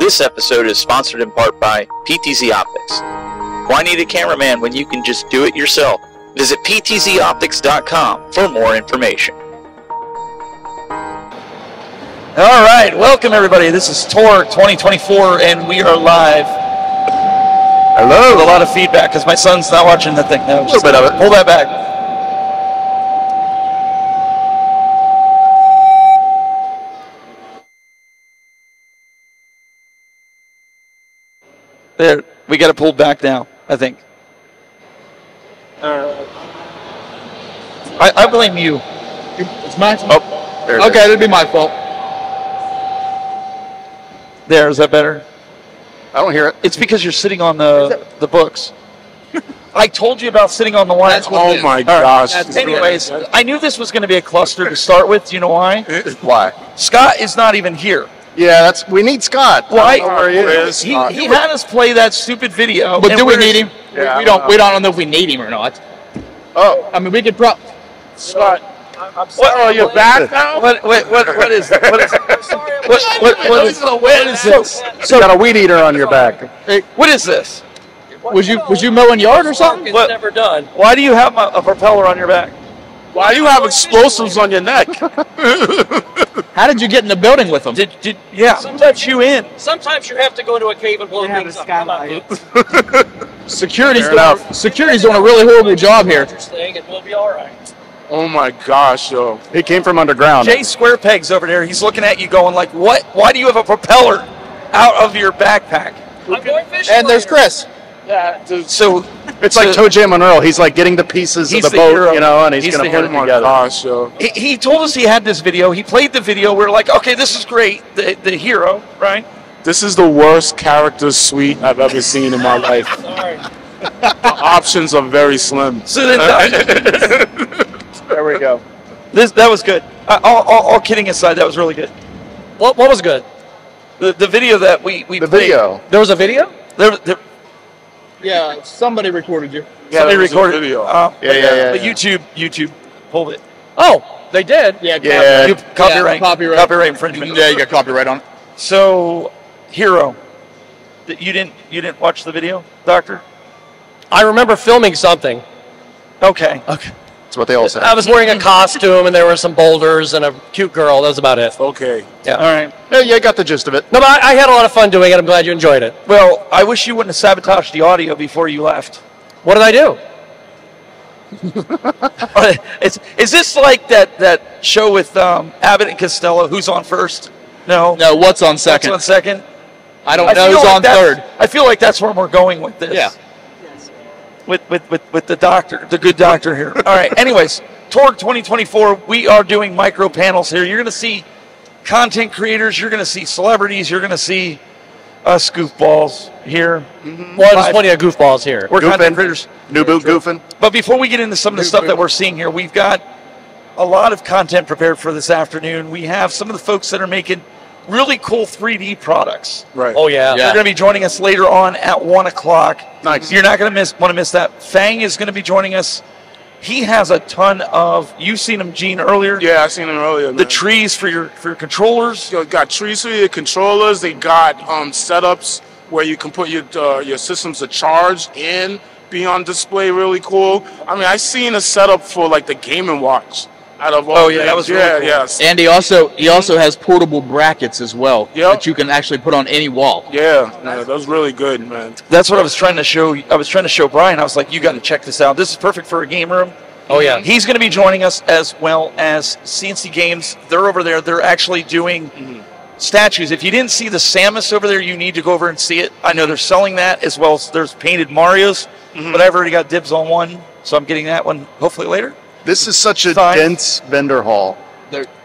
This episode is sponsored in part by PTZ Optics. Why need a cameraman when you can just do it yourself? Visit ptzoptics.com for more information. All right, welcome everybody. This is TORG 2024, and we are live. Hello. With a lot of feedback because my son's not watching the thing. No, a little bit of it. Pull that back. There, we got to pull back now, I think. I blame you. It's my fault. Oh, there it okay, is. it'd be my fault. There, is that better? I don't hear it. It's because you're sitting on the books. I told you about sitting on the wire. Oh my gosh. Anyways, I knew this was going to be a cluster to start with. Do you know why? Why? Scott is not even here. Yeah, we need Scott. Why? Where he is. He had us play that stupid video. But do we need him? Yeah, we don't know if we need him or not. Oh, I mean, we could probably. Scott. Oh, you're back now? What is this? What is this? So, you got a weed eater on your back. Hey, what is this? Was you mowing yard or something? It's never done. Why do you have a propeller on your back? Why do you have explosives on your neck? How did you get in the building with them? Yeah, let you in. Sometimes you have to go into a cave and blow things up. Come on, dude. Security's doing a really horrible job here. Thing, and we'll be all right. Oh my gosh, yo. He came from underground. Jay Squarepeg's over there. He's looking at you going like, what? Why do you have a propeller out of your backpack? I'm going fishing. And there's Chris. Yeah, dude. So It's like Toe Jam and Earl. He's like getting the pieces of He's the the boat, hero. you know, and he's He's going to the put it Oh my together. gosh, yo. he told us he had this video. He played the video. We're like, okay, this is great. The hero, right? This is the worst character suite I've ever seen in my life. Sorry. The options are very slim. So then There we go. that was good. All kidding aside, that was really good. What was good? The video that we The played, video. There was a video? There, Yeah, somebody recorded you. somebody there was a recorded video. But Yeah. YouTube pulled it. Oh, they did? Yeah, You- copyright infringement. Yeah, you got copyright on it. So, hero, you didn't watch the video, Doctor? I remember filming something. Okay. That's what they all said. I was wearing a costume, and there were some boulders and a cute girl. That was about it. Okay. All right. Yeah, you got the gist of it. No, but I had a lot of fun doing it. I'm glad you enjoyed it. Well, I wish you wouldn't have sabotaged the audio before you left. What did I do? Is this like that show with Abbott and Costello? Who's on first? No. No, what's on What's second? on second? I don't I know feel who's like on that's- third. I feel like that's where we're going with this. Yeah. With the doctor, the good doctor here. All right. Anyways, TORG 2024, we are doing micro panels here. You're going to see content creators. You're going to see celebrities. You're going to see us goofballs here. Well, there's plenty of goofballs here. We're content Goofing. creators. New boot goofing. But before we get into some of the stuff that we're seeing here, we've got a lot of content prepared for this afternoon. We have some of the folks that are making really cool 3D products. Right. Oh, yeah. They're going to be joining us later on at 1 o'clock. Nice. You're not going to want to miss that. Fang is going to be joining us. He has a ton of, you've seen him, Gene, earlier. Yeah, I seen them earlier, man. The trees for your controllers. You got trees for your controllers. They got setups where you can put your systems to charge and be on display. Really cool. I mean, I seen a setup for like the Game & Watch. Out of all Oh, yeah, things. that was really cool. Yes. And he also has portable brackets as well Yep. that you can actually put on any wall. Yeah, that was really good, man. That's what I was trying to show. I was trying to show Brian. I was like, you got to check this out. This is perfect for a game room. Oh, yeah. He's going to be joining us as well as CNC Games. They're over there. They're actually doing statues. If you didn't see the Samus over there, you need to go over and see it. I know they're selling that as well as there's painted Marios, but I've already got dibs on one, so I'm getting that one hopefully later. This is such a Fine. dense vendor hall.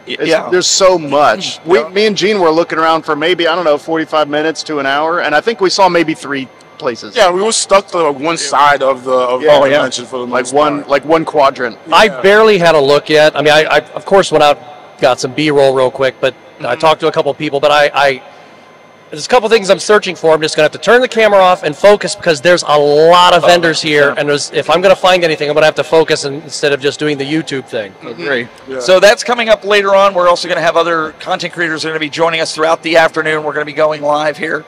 Yeah. There's so much. Me and Gene were looking around for maybe, 45 minutes to an hour, and I think we saw maybe 3 places. Yeah, we were stuck to like one side of the convention for the most part. Like one quadrant. I barely had a look yet. I mean, I of course went out, got some B-roll real quick, but I talked to a couple of people, but there's a couple things I'm searching for. I'm just going to have to turn the camera off and focus because there's a lot of vendors here. And if I'm going to find anything, I'm going to have to focus instead of just doing the YouTube thing. Agree. Yeah. So that's coming up later on. We're also going to have other content creators that are going to be joining us throughout the afternoon. We're going to be going live here.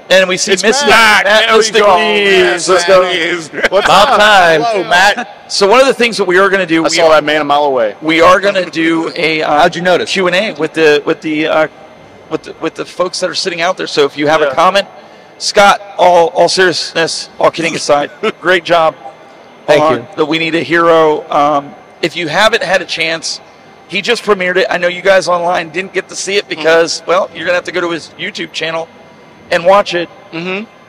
And we see It's Mystic. Matt. Matt There we Mystic go. Lees. Yes, Let's Matt go. Lees. About time. Hello, Matt. So one of the things that we are going to do, I saw that man a mile away. we are going to do a How'd you notice? Q&A with the folks that are sitting out there. So if you have a comment, Scott, all seriousness, all kidding aside, great job. Thank you. That we need a hero. If you haven't had a chance, he just premiered it. I know you guys online didn't get to see it because, well, you're going to have to go to his YouTube channel and watch it.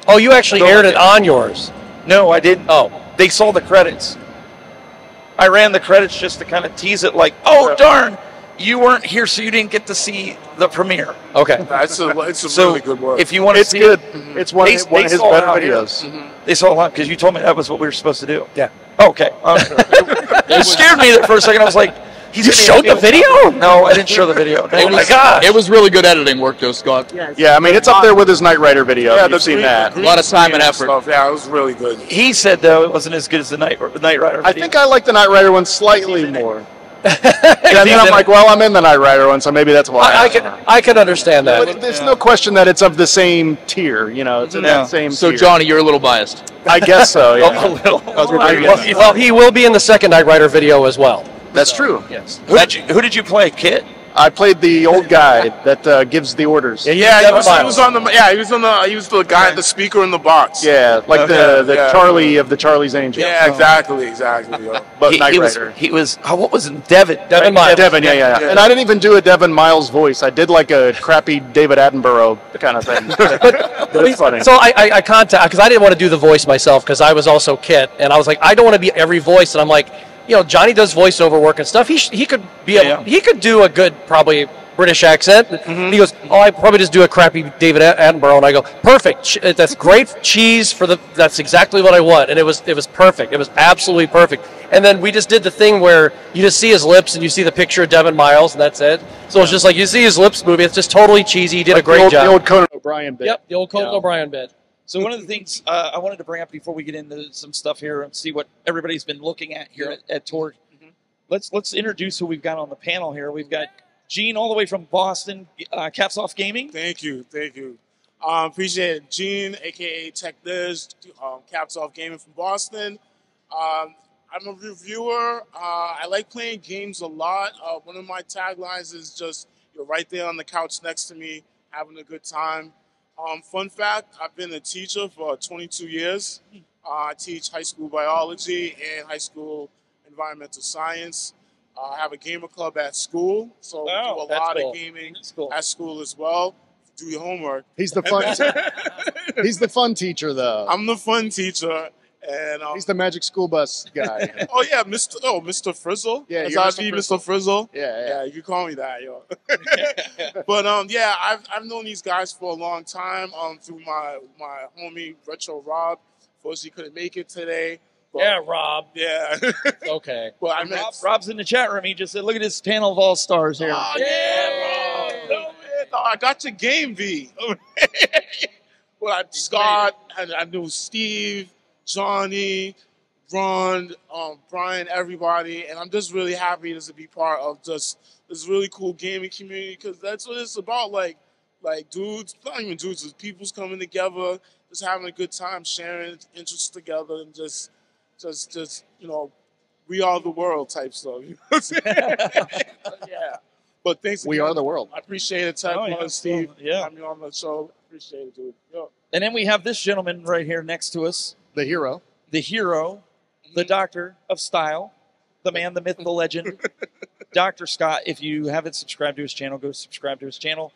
Oh, you actually aired it on yours. No, I didn't. Oh. They saw the credits. I ran the credits just to kind of tease it like, oh, darn, you weren't here, so you didn't get to see the premiere. Okay. It's a So really good work. if you want to It's see good. it, It's one of his better saw it out here. videos. They saw a lot because you told me that was what we were supposed to do. Yeah. Okay. It scared me there for a second. I was like, You showed the video? No, I didn't show the video. Oh my gosh. It was really good editing work, though, Scott. Yeah, I mean, it's up there with his Knight Rider video. yeah, You've seen that. A lot of time and effort. Stuff. Yeah, it was really good. He said, though, it wasn't as good as the Knight Rider video. I think I like the Knight Rider one slightly more. And He's then I'm in like, it. well, I'm in the Knight Rider one, so maybe that's why. I can understand that. But there's no question that it's of the same tier. You know, it's in Yeah. that same So, tier. Johnny, you're a little biased. I guess so, A yeah. little. Well, he will be in the second Knight Rider video as well. That's true. Yes. Who did you play, Kit? I played the old guy that gives the orders. Yeah, he was on the. Yeah, he was the guy, the speaker in the box. Yeah, like the Yeah. Charlie of the Charlie's Angels. Yeah, exactly. Yeah. But Knight he Rider. was what was it? Devin. Devin Miles. Devin, yeah. And I didn't even do a Devin Miles voice. I did like a crappy David Attenborough kind of thing. but it's funny. So I contacted, because I didn't want to do the voice myself, because I was also Kit, and I was like, I don't want to be every voice, and I'm like, Johnny does voiceover work and stuff. He could be he could do a good probably British accent. He goes, oh, I probably just do a crappy David Attenborough, and I go, perfect. That's great cheese that's exactly what I want, and it was perfect. It was absolutely perfect. And then we just did the thing where you just see his lips and you see the picture of Devin Miles, and that's it. So it's just like you see his lips moving. It's just totally cheesy. He did a great job. The old Conan O'Brien bit. Yep, the old Conan O'Brien bit. So one of the things I wanted to bring up before we get into some stuff here and see what everybody's been looking at here at TORG. Let's introduce who we've got on the panel here. We've got Gene all the way from Boston, Caps Off Gaming. Thank you. Appreciate it, Gene, aka Tech Liz, Caps Off Gaming from Boston. I'm a reviewer. I like playing games a lot. One of my taglines is just you're right there on the couch next to me, having a good time. Fun fact, I've been a teacher for 22 years. I teach high school biology and high school environmental science. I have a gamer club at school, so we do a lot of gaming at school as well. Do your homework. He's the fun. He's the fun teacher, though. I'm the fun teacher, and He's the Magic School Bus guy. oh yeah, Mr. Frizzle. Yeah, As you're I Mr. be Frizzle. Mr. Frizzle. Yeah. You can call me that, yo. But yeah, I've known these guys for a long time. Through my homie Retro Rob. Unfortunately, couldn't make it today. But, Yeah, Rob. Yeah. Okay. But I met Rob's in the chat room. He just said, look at this panel of all-stars here. Oh, yeah, Rob. No, man. No, I got your game, V. Well, Scott, I knew Steve, Johnny, Ron, Brian, everybody, and I'm just really happy to be part of just this really cool gaming community because that's what it's about. Like dudes, not even dudes, it's people's coming together, just having a good time, sharing interests together, and just we are the world type stuff. You know what I'm saying? Yeah. But thanks again. We are the world. I appreciate it, Tech, Steve. Yeah. Having me on the show. Appreciate it, dude. Yo. And then we have this gentleman right here next to us, The hero. the hero, the doctor of style, the man, the myth, the legend, Dr. Scott. If you haven't subscribed to his channel, go subscribe to his channel.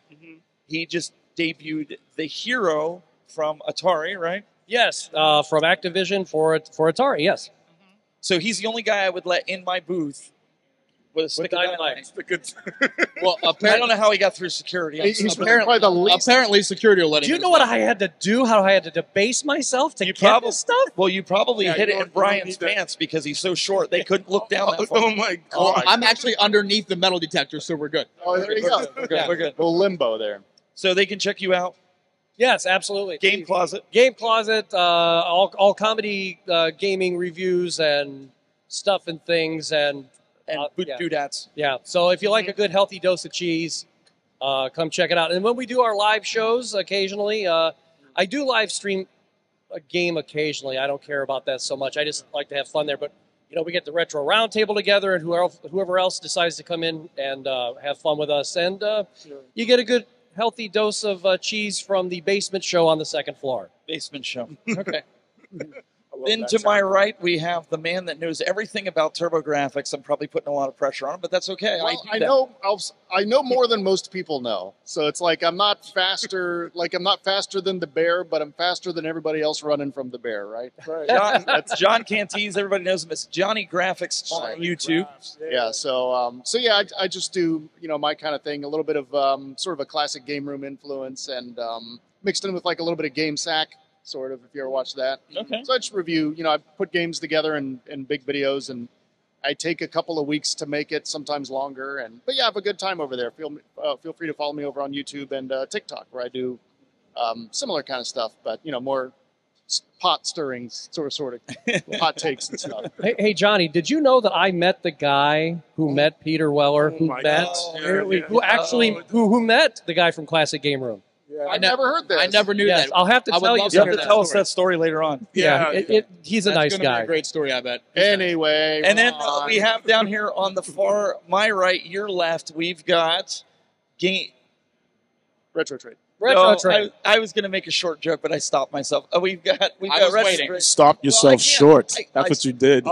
He just debuted the hero from Atari, right? Yes, from Activision for Atari, yes. So he's the only guy I would let in my booth with a stick of dynamite. Well, I don't know how he got through security. He's probably the least. apparently security will let him. Do you know what I had to do? How I had to debase myself to get this stuff? Well, you probably Yeah, hit you it don't- in you don't Brian's need that. pants because he's so short. They couldn't look down that far. Oh my Oh, god! I'm actually underneath the metal detector, so we're good. Oh, there you go. We're good. We're good. Little limbo there. So they can check you out. Yes, absolutely. Game Closet. Game Closet, all comedy gaming reviews and stuff and things and yeah. Doodads. Yeah. So if you like a good healthy dose of cheese, come check it out. And when we do our live shows occasionally, I do live stream a game occasionally. I don't care about that so much. I just like to have fun there. But we get the retro roundtable together, and whoever else decides to come in and have fun with us, and you get a good healthy dose of cheese from the basement show on the second floor. Basement show. Okay. Then to my right, we have the man that knows everything about TurboGrafx. I'm probably putting a lot of pressure on him, but that's okay. Well, I know more than most people know. So it's like I'm not faster. Like I'm not faster than the bear, but I'm faster than everybody else running from the bear. Right. That's John Cantees. Everybody knows him as Johnny Graphics on YouTube. Yeah. So yeah, I just do my kind of thing. A little bit of sort of a classic game room influence, and mixed in with like a little bit of game sack. Sort of, if you ever watch that. Okay. So I just review, I put games together in big videos, and I take a couple of weeks to make it, sometimes longer. But yeah, I have a good time over there. Feel free to follow me over on YouTube and TikTok, where I do similar kind of stuff, but more pot stirring, sort of hot takes and stuff. Hey, Johnny, did you know that I met the guy who met Peter Weller, who my met God. who met the guy from Classic Game Room? I never heard this. I never knew Yes, that. I'll have to I would tell you. love You have hear to tell us story. that story later on. Yeah, he's a That's nice gonna guy. Be a great story, I bet. Anyway. And then Ron. we have down here on the far, my right, your left, we've got game. Retro Trade. Retro No, Trade. I was going to make a short joke, but I stopped myself. We've got I was Retro waiting. Trade. Stop yourself can't. short. I- That's what you did.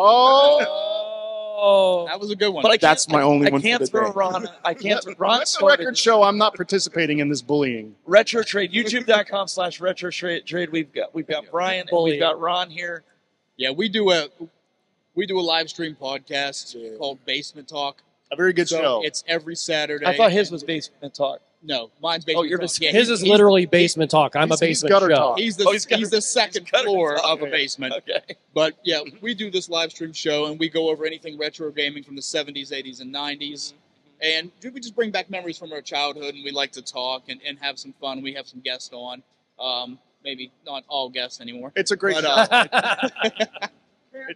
Oh, That was a good one. But I can't, That's my only I one for can't the throw day. Ron. I can't. Let Ron the started record show I'm not participating in this bullying. Retro Trade. YouTube.com/Retro Trade. We've got Brian and we've got Ron here. Yeah, we do a live stream podcast called Basement Talk. A very good show. It's every Saturday. I thought his was Basement Talk. No, mine's Basement you're Talk. just- Yeah, his is literally basement talk. I'm a he's basement gutter show. talk. He's the Oh, he's gutter- he's the second he's gutter floor talk. of a basement. Okay. But yeah, we do this live stream show and we go over anything retro gaming from the 70s, 80s, and 90s. And we just bring back memories from our childhood, and we like to talk and have some fun. We have some guests on. Maybe not all guests anymore. It's a great But, show.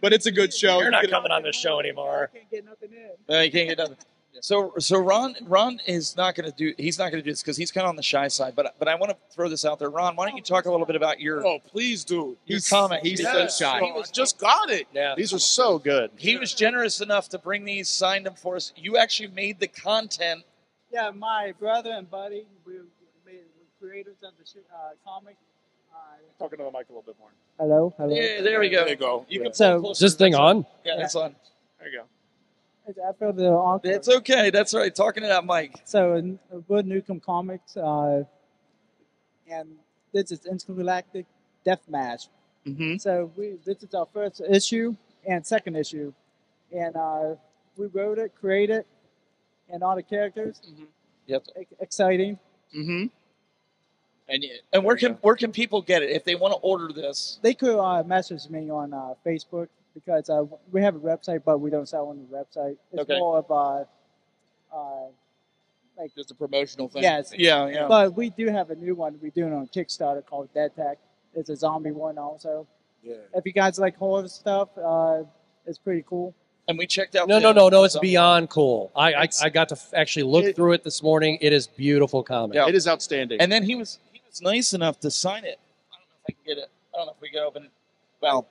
but it's a good show. You're not coming on this show anymore. You can't get nothing. So Ron is not going to do. He's not going to do this because he's kind of on the shy side. But I want to throw this out there, Ron. Why don't you talk a little bit about your Oh, please do. comment? He's Yes, so shy. bro, I just got it. Yeah. These are so good. He was generous enough to bring these, signed them for us. You actually made the content. Yeah, my brother and buddy, we're creators of the comic. Talking to the mic a little bit more. Hello. Yeah, there we go. There you go. You can So- pull closer. Is this thing on? Yeah, it's on. There you go. I feel the awkward. It's okay. That's right. Talking to that mic. So, Wood Newcomb Comics, and this is Intergalactic Deathmatch. Mm-hmm. So, this is our first issue and second issue. And we wrote it, created, and all the characters. Yep. Exciting. Mm-hmm. And where can people get it if they want to order this? They could message me on Facebook because we have a website, but we don't sell on the website. It's Okay. more of Just a promotional thing. yes. Yeah, yeah. But we do have a new one we're doing on Kickstarter called Dead Tech. It's a zombie one also. Yeah. If you guys like horror stuff, it's pretty cool. And we checked out. No. It's the- beyond cool. I got to actually look through it this morning. It is beautiful comic. Yeah. It is outstanding. And then he was nice enough to sign it. I don't know if I can get it. I don't know if we can open it. Well,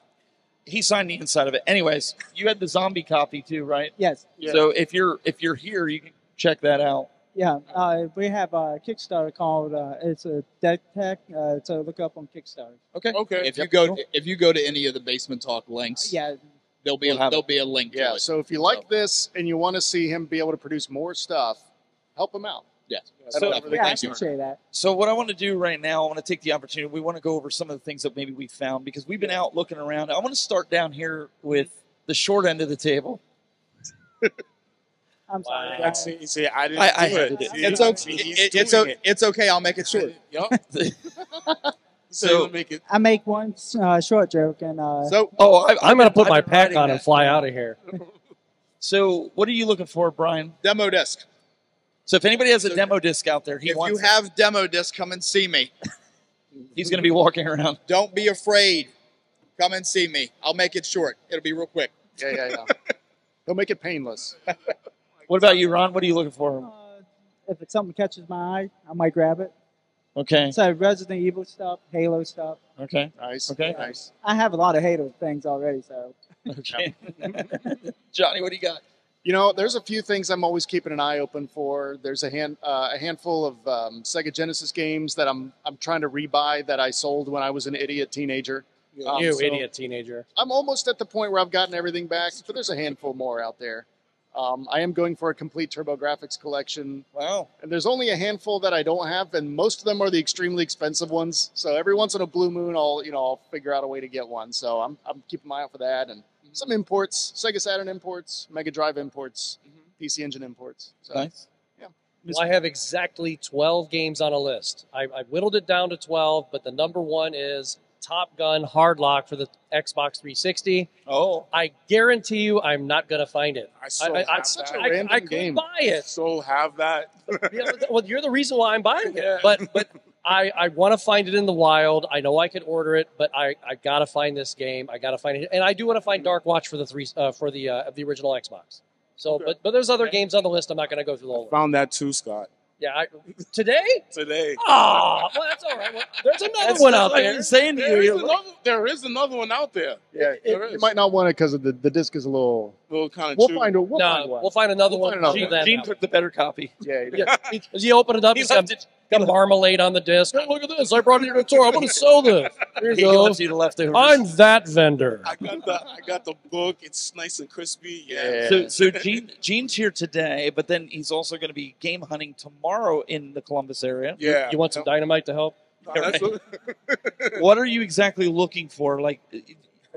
he signed the inside of it. Anyways, you had the zombie copy too, right? Yes. So if you're here, you can check that out. Yeah. We have a Kickstarter called it's a Dead Tech. So look up on Kickstarter. Okay. Okay. If you go to any of the Basement Talk links, Yeah. there'll be We'll have a link to yeah, it. so if you like this and you want to see him be able to produce more stuff, help him out. Yes. So- Yeah, I Thank you. appreciate that. So what I want to do right now, I want to take the opportunity. We want to go over some of the things that maybe we found because we've been out looking around. I want to start down here with the short end of the table. I'm sorry. Wow. guys. See, I didn't I do had it. to do it. See, It's okay. see, he's doing it. It's okay. I'll make it short. Yup. So- make it. I make one short joke, and So Oh, I'm going to put I've my been pack writing on and that fly down. out of here. So, what are you looking for, Brian? demo disc. So, if anybody has a So- demo disc out there, he If you wants. have demo disc, come and see me. He's going to be walking around. Don't be afraid. Come and see me. I'll make it short. It'll be real quick. Yeah. He'll make it painless. What about you, Ron? What are you looking for? if it's something catches my eye, I might grab it. Okay. So Resident Evil stuff, Halo stuff. Okay. Nice. Okay. Nice. I have a lot of Halo things already, so Okay. Johnny, what do you got? You know, there's a few things I'm always keeping an eye open for. There's a handful of Sega Genesis games that I'm trying to rebuy that I sold when I was an idiot teenager. You So idiot teenager. I'm almost at the point where I've gotten everything back, but there's a handful more out there. I am going for a complete TurboGrafx collection, Wow. and there's only a handful that I don't have, and most of them are the extremely expensive ones. So every once in a blue moon, I'll figure out a way to get one. So I'm keeping my eye out for that, and some imports, Sega Saturn imports, Mega Drive imports, PC Engine imports. So, Nice. Well, I have exactly 12 games on a list. I whittled it down to 12, but the number one is Top Gun Hardlock for the Xbox 360. Oh. I guarantee you I'm not going to find it. I still have It's such that. a random I couldn't game. buy it. So have that. Yeah, well, you're the reason why I'm buying it. Yeah. But I want to find it in the wild. I know I could order it, but I got to find this game. I got to find it, and I do want to find Dark Watch for the original Xbox. So, Okay. but there's other games on the list. I'm not going to go through the whole list. Found that too, Scott. Yeah, today. Today. Oh, well, that's all right. Well, there's another That's one what out I there. was saying to you. There is another one out there. Yeah, There you is. might not want it because of the disc is a little. Little kind of We'll chew. find a we'll find No, one. we'll find another We'll one. find another other one. than Gene that. took the better copy. Yeah, Yeah, as you open it up, He it's got, left it. got marmalade on the disc. Oh, look at this! I brought it here to the store. I'm going to sell this. Here you He go. left you the leftovers. I'm that vendor. I got the book. It's nice and crispy. Yeah. Yeah. So Gene's here today, but then he's also going to be game hunting tomorrow in the Columbus area. Yeah. You want some dynamite to help? That's what- What are you exactly looking for? Like,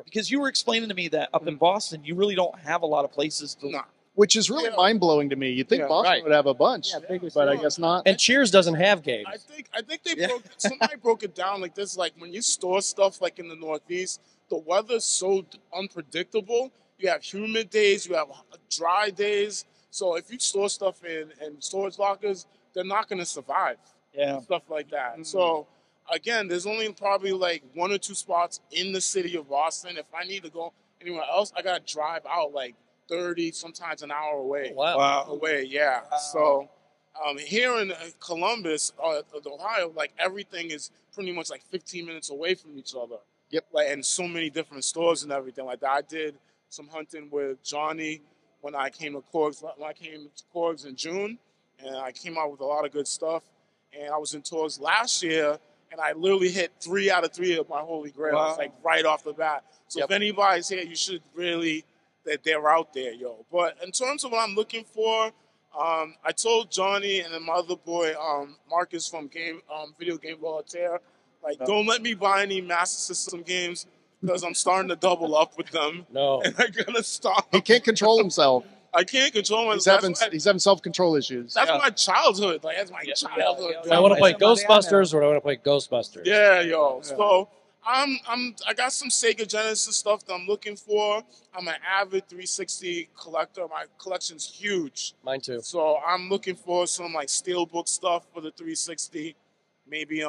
because you were explaining to me that up in Boston, you really don't have a lot of places to. Nah. Which is really mind blowing to me. You'd think Yeah, Boston right. would have a bunch, yeah, bigger but I city. guess not. And Cheers doesn't have games. I think they somebody broke it down like this. Like when you store stuff like in the Northeast, the weather's so unpredictable. You have humid days, you have dry days. So if you store stuff in storage lockers, they're not going to survive. Yeah. Stuff like that. So again, there's only probably like one or two spots in the city of Boston. If I need to go anywhere else, I got to drive out like 30, sometimes an hour away. Wow. Away, yeah. So here in Columbus, Ohio, like everything is pretty much like 15 minutes away from each other. Yep. Like, and so many different stores and everything like that. I did some hunting with Johnny when I came to Korgs in June, and I came out with a lot of good stuff. And I was in Torgs last year, and I literally hit 3 out of 3 of my holy grails, Wow. like right off the bat. So Yep. if anybody's here, you should really that they're out there, yo. But in terms of what I'm looking for, I told Johnny and then my other boy, Marcus from Video Game Voltaire, like, don't let me buy any Master System games because I'm starting to double up with them. No. And I'm gonna stop. He can't control himself. I can't control myself. He's having self control issues. That's Yeah. my childhood. Like that's my childhood. Do I want to play Somebody I know. Ghostbusters or do I want to play Ghostbusters? Yeah, yo. So I got some Sega Genesis stuff that I'm looking for. I'm an avid 360 collector. My collection's huge. Mine too. So I'm looking for some like steelbook stuff for the 360. Maybe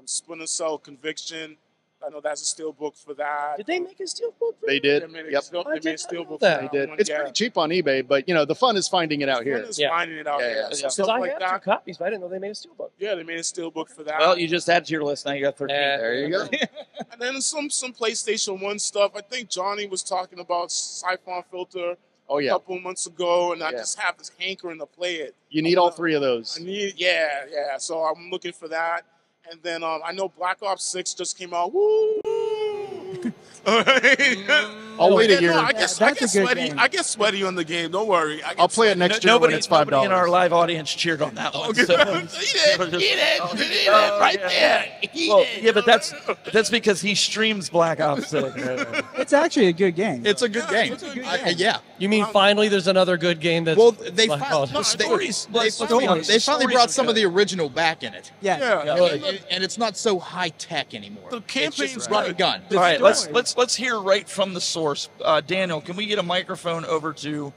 Splinter Cell Conviction. I know that's a steelbook for that. Did they make a steelbook? They did. They made a Yep, steel- I they made a did not know steelbook that. for they did. one, It's yeah. pretty cheap on eBay, but the fun is finding it out here. Fun is Yeah. finding it out Yeah, here. yeah. So Because stuff I like have that. 2 copies, but I didn't know they made a steelbook. Yeah, they made a steelbook for that. Well, you just added to your list. Now you got 13. There you go. And then some PlayStation 1 stuff. I think Johnny was talking about Siphon Filter Oh a yeah, couple months ago, and I Yeah. just have this hankering to play it. you need all 3 of those. I need, yeah. So I'm looking for that. And then I know Black Ops 6 just came out. Woo! All right. I'll wait a Yeah, year. no, I get That's a good sweaty. game. I get sweaty on the game. Don't worry. I'll play it next year when it's $5. Nobody in our live audience cheered on that one. So. Eat it, right there. Eat Well, it. yeah, but that's because he streams Black Ops 6. It's actually a good game. It's a good game. Yeah. You mean finally there's another good game that's Well, they like, finally, oh, they finally brought some of the original back in it. Yeah. And it's not so high tech anymore. The It's campaign's just run and gun. All right, let's hear right from the source. Daniel, can we get a microphone over to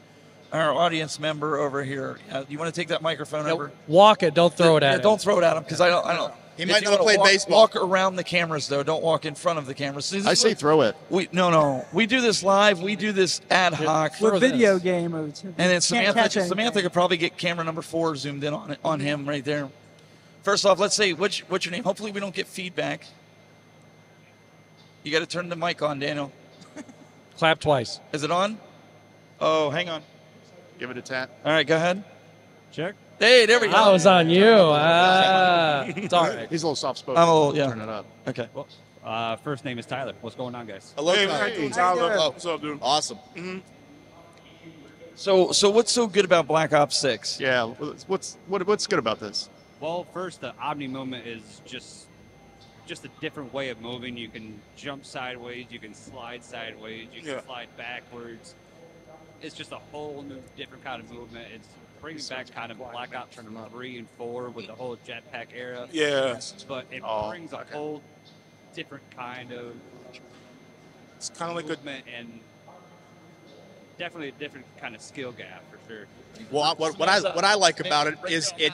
our audience member over here? You want to take that microphone over? walk it, don't throw it at him. Don't throw it at him because I don't. He If might you not wanna play walk, baseball. Walk around the cameras though. Don't walk in front of the cameras. See, this I is say what- throw it. No. We do this live. We do this ad hoc. We're video gamers. And then Can't catch anything. Samantha could probably get camera number 4 zoomed in on him right there. First off, let's say what's your name. Hopefully we don't get feedback. You got to turn the mic on, Daniel. Clap twice. Is it on? Oh, hang on. Give it a tap. All right, go ahead. Check. Hey, there we go. That was on you. It's all right. He's a little soft spoken. I'm a little, yeah. Turn it up. Okay. First name is Tyler. What's going on, guys? Hello, Hey, Tyler. how you doing, Tyler? Oh, What's up, dude? awesome. So what's so good about Black Ops 6? Yeah. What's good about this? Well, first, the Omni movement is just a different way of moving. You can jump sideways, you can slide sideways, you can slide backwards. It's just a whole new, different kind of movement. It's bringing back kind of Black Ops 3 and 4 with the whole jetpack era. Yeah. But it brings a whole different kind of It's kind of like a movement and definitely a different kind of skill gap for sure. Well, what I like about it is it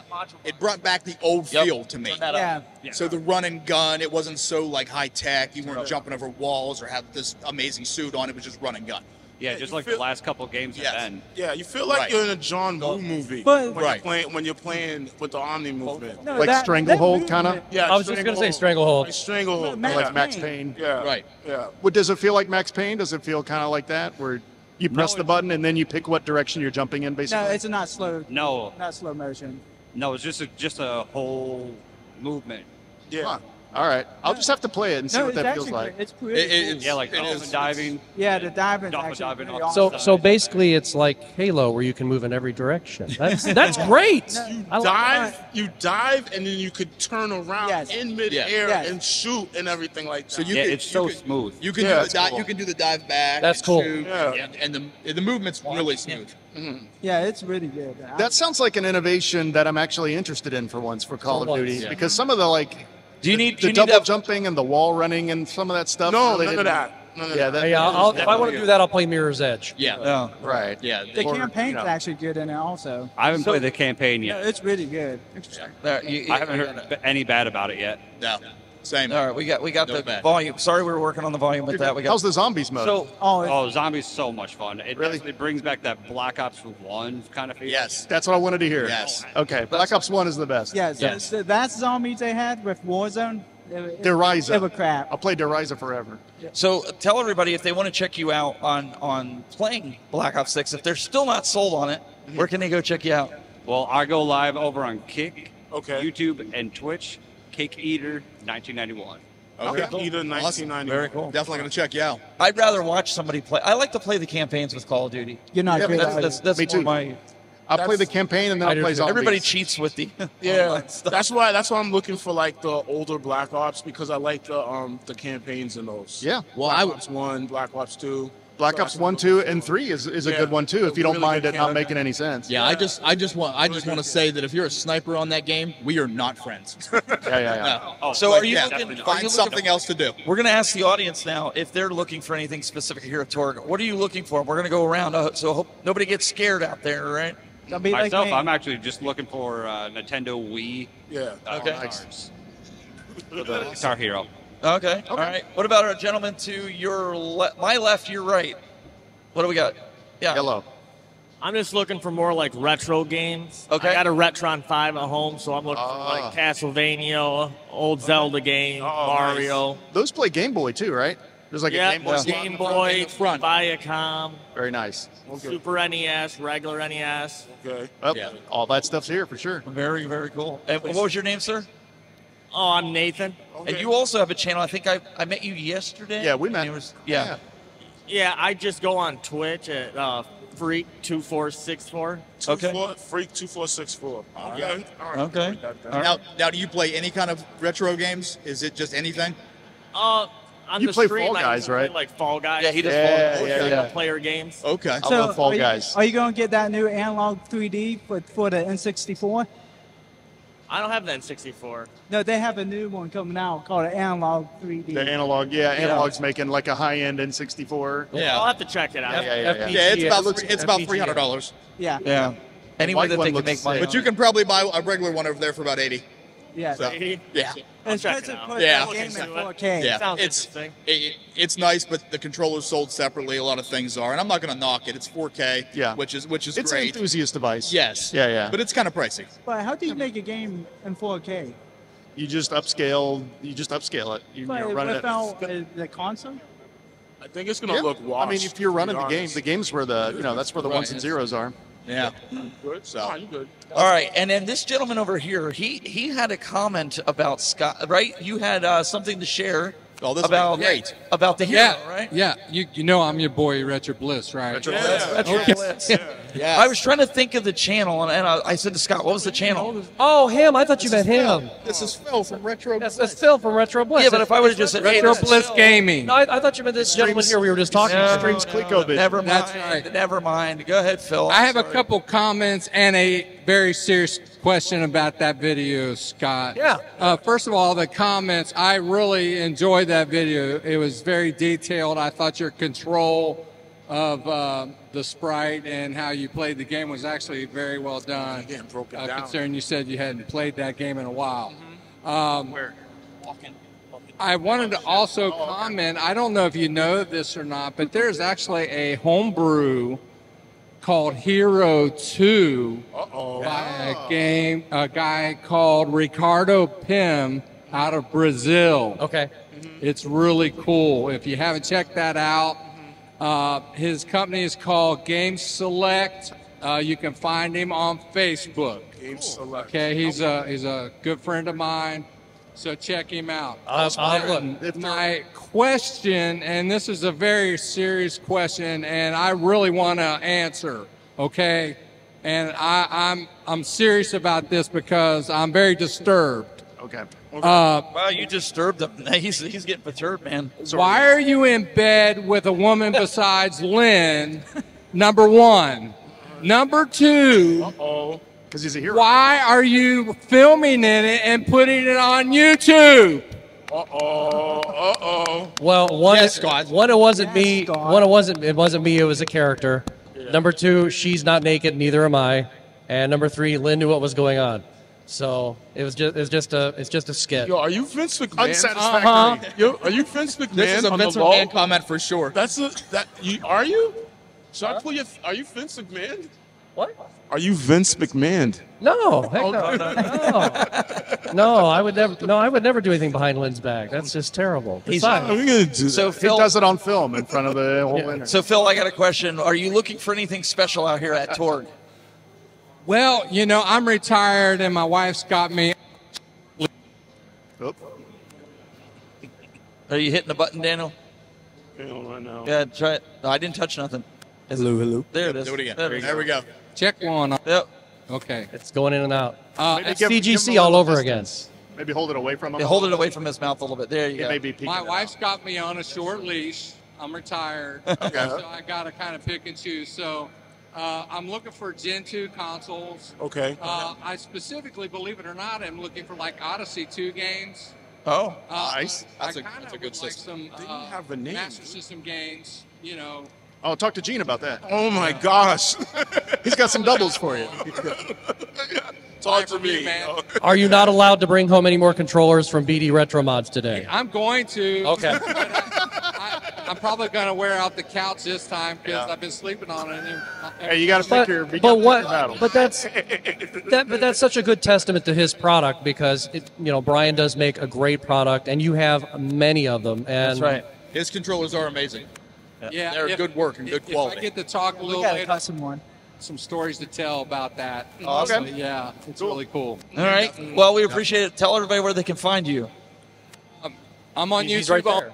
brought back the old feel to me. Yeah. So the run and gun, it wasn't so like high tech. You weren't jumping over walls or have this amazing suit on. It was just run and gun. Yeah, Yeah, just you like feel- the last couple of games Yes. have been. Yeah, you feel like Right. you're in a John Woo movie But- when you're playing with the Omni movement. No, Like that Stranglehold, movement- kinda? Yeah, I was just going to say Stranglehold. Like Stranglehold. Max Like yeah. Max Payne. Payne. Yeah. Right. Yeah. Does it feel like Max Payne? Does it feel kind of like that, where you press the button and then you pick what direction you're jumping in, basically? No, it's not slow. No, Not slow motion. no, it's just a whole movement. Yeah. Huh. All right. I'll just have to play it and see No, what it's that feels actually like. it's pretty. It's- Yeah, like it dolphin is. diving. yeah, the diving. Dolphin actually diving pretty off awesome. So basically it's like Halo where you can move in every direction. That's great. I like- You dive, and then you could turn around Yes. in midair Yes. and shoot and everything like that. So you Yeah, could, it's so you could, smooth. You can Yeah, do the it's cool. you can do the dive back. That's and cool. shoot, Yeah. and the movement's really smooth. Yeah, it's really good. That sounds like an innovation that I'm actually interested in for once for Call of once, Duty, yeah. because some of the Do you need the double that? jumping and the wall running and some of that stuff. no, really none of didn't- that. None of Yeah, that. that, Yeah, if I want to do that, I'll play Mirror's Edge. Yeah. Yeah. right. Yeah. the or, campaign's you know. actually good in it also. I haven't played the campaign Yeah, yet. it's really good. I haven't heard any bad about it yet. No. Same. All right, we got No the bad. volume. Sorry, we were working on the volume with that. We got How's the zombies mode? so. Oh, Oh, Zombies so much fun. It Really? definitely brings back that Black Ops 1 kind of feel. Yes. That's what I wanted to hear. Yes. Okay, Black Ops 1 is the best. yeah, Yes. so that's zombies they had with Warzone. Deriza. It was crap. I'll play Deriza forever. So tell everybody if they want to check you out on playing Black Ops 6. If they're still not sold on it, where can they go check you out? Well, I go live over on Kick, Okay. YouTube, and Twitch. Kick Eater 1991. Okay. Either 1990. Very cool. Definitely gonna check you out. I'd rather watch somebody play. I like to play the campaigns with Call of Duty. You're not Yeah, good. but at it. That's Me more too. my. I'll play the campaign and then I I'll do play too. zombies. Everybody cheats with the. Yeah, online stuff. that's why I'm looking for like the older Black Ops because I like the campaigns in those. Yeah. Well, Black I Ops 1, Black Ops 2. Black Ops 1, 2, and 3 is a Yeah. good one too, if you don't Really mind good it not campaign. making any sense. Yeah, I just want to say that if you're a sniper on that game, we are not friends. Yeah. No. Oh, So Like, are you yeah, looking? Find Are you looking something else to do. We're going to ask the audience now if they're looking for anything specific here at TORG. What are you looking for? We're going to go around, so hope nobody gets scared out there, right? Don't be like Myself, me. I'm actually just looking for Nintendo Wii Yeah. Okay. cards for the Guitar Hero. Okay. All right. What about our gentleman to your my left, your right? What do we got? Yeah. Yellow. I'm just looking for more like retro games. Okay. I got a Retron 5 at home, so I'm looking for like Castlevania, old Zelda game, Mario. Those play Game Boy too, right? There's like Yeah, a Game Boy. Game Boy, front. Viacom, Very nice. Super NES, regular NES. Okay. Well, Yeah. all that stuff's here for sure. Very, very cool. And what was your name, sir? Oh, I'm Nathan. And you also have a channel. I think I met you yesterday. Yeah, we met. And it was, yeah. Yeah, I just go on Twitch at Freak2464. Okay. Freak2464. Okay. All right. Okay. Now, do you play any kind of retro games? Is it just anything? On You the play stream, Fall I Guys, usually right? play, like Fall Guys. Yeah, he does Yeah, Fall Guys. yeah, yeah. Player games. Okay. I love Fall Guys. Are you going to get that new analog 3D for the N64? I don't have the N64. No, they have a new one coming out called an analog 3D. The analog, Analog's making like a high-end N64. Yeah. I'll have to check it out. Yeah. Yeah, it's about $300. Yeah. Yeah. Any way white that one they can looks make money. sick. But you can probably buy a regular one over there for about 80. Yeah. So, yeah. I'll It's check supposed it to out. put Yeah. the game in 4K. Yeah, Sounds it's interesting. it's nice, but the controller's sold separately. A lot of things are, and I'm not going to knock it. It's 4K, Yeah. which is It's an great. enthusiast device. Yes, Yeah. but it's kind of pricey. But how do you make a game in 4K? You just upscale it. You But run it. without the console? I think it's going to look washed. I mean, if you're running to be the game's where that's where the ones and zeros are. Yeah. Good. So You good. All right, and then this gentleman over here, he had a comment about Scott, right? You had something to share Oh, this about is great. about the hero, right? Yeah, you know I'm your boy Retro Bliss, right? Retro Retro Blitz. Yeah. I was trying to think of the channel, and I said to Scott, "What was the channel?" Oh, him! I thought you meant him. This is Phil from Retro. That's Phil from Retro Bliss. Yeah, but if I would have just said, "Hey, Retro this is Bliss Phil." Gaming. No, I thought you meant this gentleman here. We were just talking. No, Streams ClicoVision. Never mind. That's right. Never mind. Go ahead, Phil. I have a Sorry. couple comments and a very serious question about that video, Scott. Yeah. First of all, the comments, I really enjoyed that video. It was very detailed. I thought your control of the sprite and how you played the game was actually very well done. Again, broken down. Considering you said you hadn't played that game in a while. I wanted to also comment, I don't know if you know this or not, but there's actually a homebrew called Hero 2 by a guy called Ricardo Pim out of Brazil. Okay. It's really cool. If you haven't checked that out, his company is called Game Select. You can find him on Facebook. Game Select. Okay, he's a good friend of mine, so check him out. Look, My question, and this is a very serious question, and I really want to answer. Okay, and I'm serious about this because I'm very disturbed. Okay. Wow, you disturbed him. He's getting perturbed, man. Why are you in bed with a woman besides Lynn? Number one. Number two. Because he's a hero. Why are you filming in it and putting it on YouTube? well, one, Yes, Scott. one, it wasn't Yes, me. Scott. One, it wasn't me. It was a character. Number two, she's not naked. Neither am I. And number three, Lynn knew what was going on. So it's just a skit. Yo, are you Vince McMahon? Unsatisfactory. Yo, are you Vince McMahon? This is a on Vince the low? McMahon comment for sure. Are you? Should I pull your? Are you Vince McMahon? What? Are you Vince McMahon? No, heck no. No, I would never. No, I would never do anything behind Lynn's back. That's just terrible. He's- How are we gonna do So that? He Phil, does it on film in front of the whole internet. so Phil, I got a question. Are you looking for anything special out here at Torg? Well, you know, I'm retired and my wife's got me. Oh. Are you hitting the button, Daniel? Right now. Yeah, try it. No, I didn't touch nothing. Hello. There it is. Do it again. There it is. There we go. Check one. Yep. Okay. It's going in and out. Maybe It's give him CGC a all little over again. distance. Maybe hold it away from him. Yeah, hold it away from his mouth a little bit. There you It go. may be peeking My it wife's out. got me on a short leash. I'm retired. So I got to kind of pick and choose. So I'm looking for Gen 2 consoles. Okay. I specifically, believe it or not, am looking for like Odyssey 2 games. Oh, Nice. That's a kinda good would like system. some have a name. Master System games, you know. Oh, talk to Gene about that. Oh my gosh. He's got some doubles for you. Talk to for you, me. man. Are you not allowed to bring home any more controllers from BD Retro Mods today? I'm going to. Okay. I'm probably going to wear out the couch this time because I've been sleeping on it. Hey, you got to pick your. Battle. But that's such a good testament to his product because Brian does make a great product and you have many of them. And that's right. His controllers are amazing. Yeah, They're good work and good If I quality. get to talk a We little got a later, custom one. some stories to tell about that. Awesome. So, yeah, it's really cool. All right. Well, we appreciate it. Tell everybody where they can find you. I'm on He's YouTube. right there.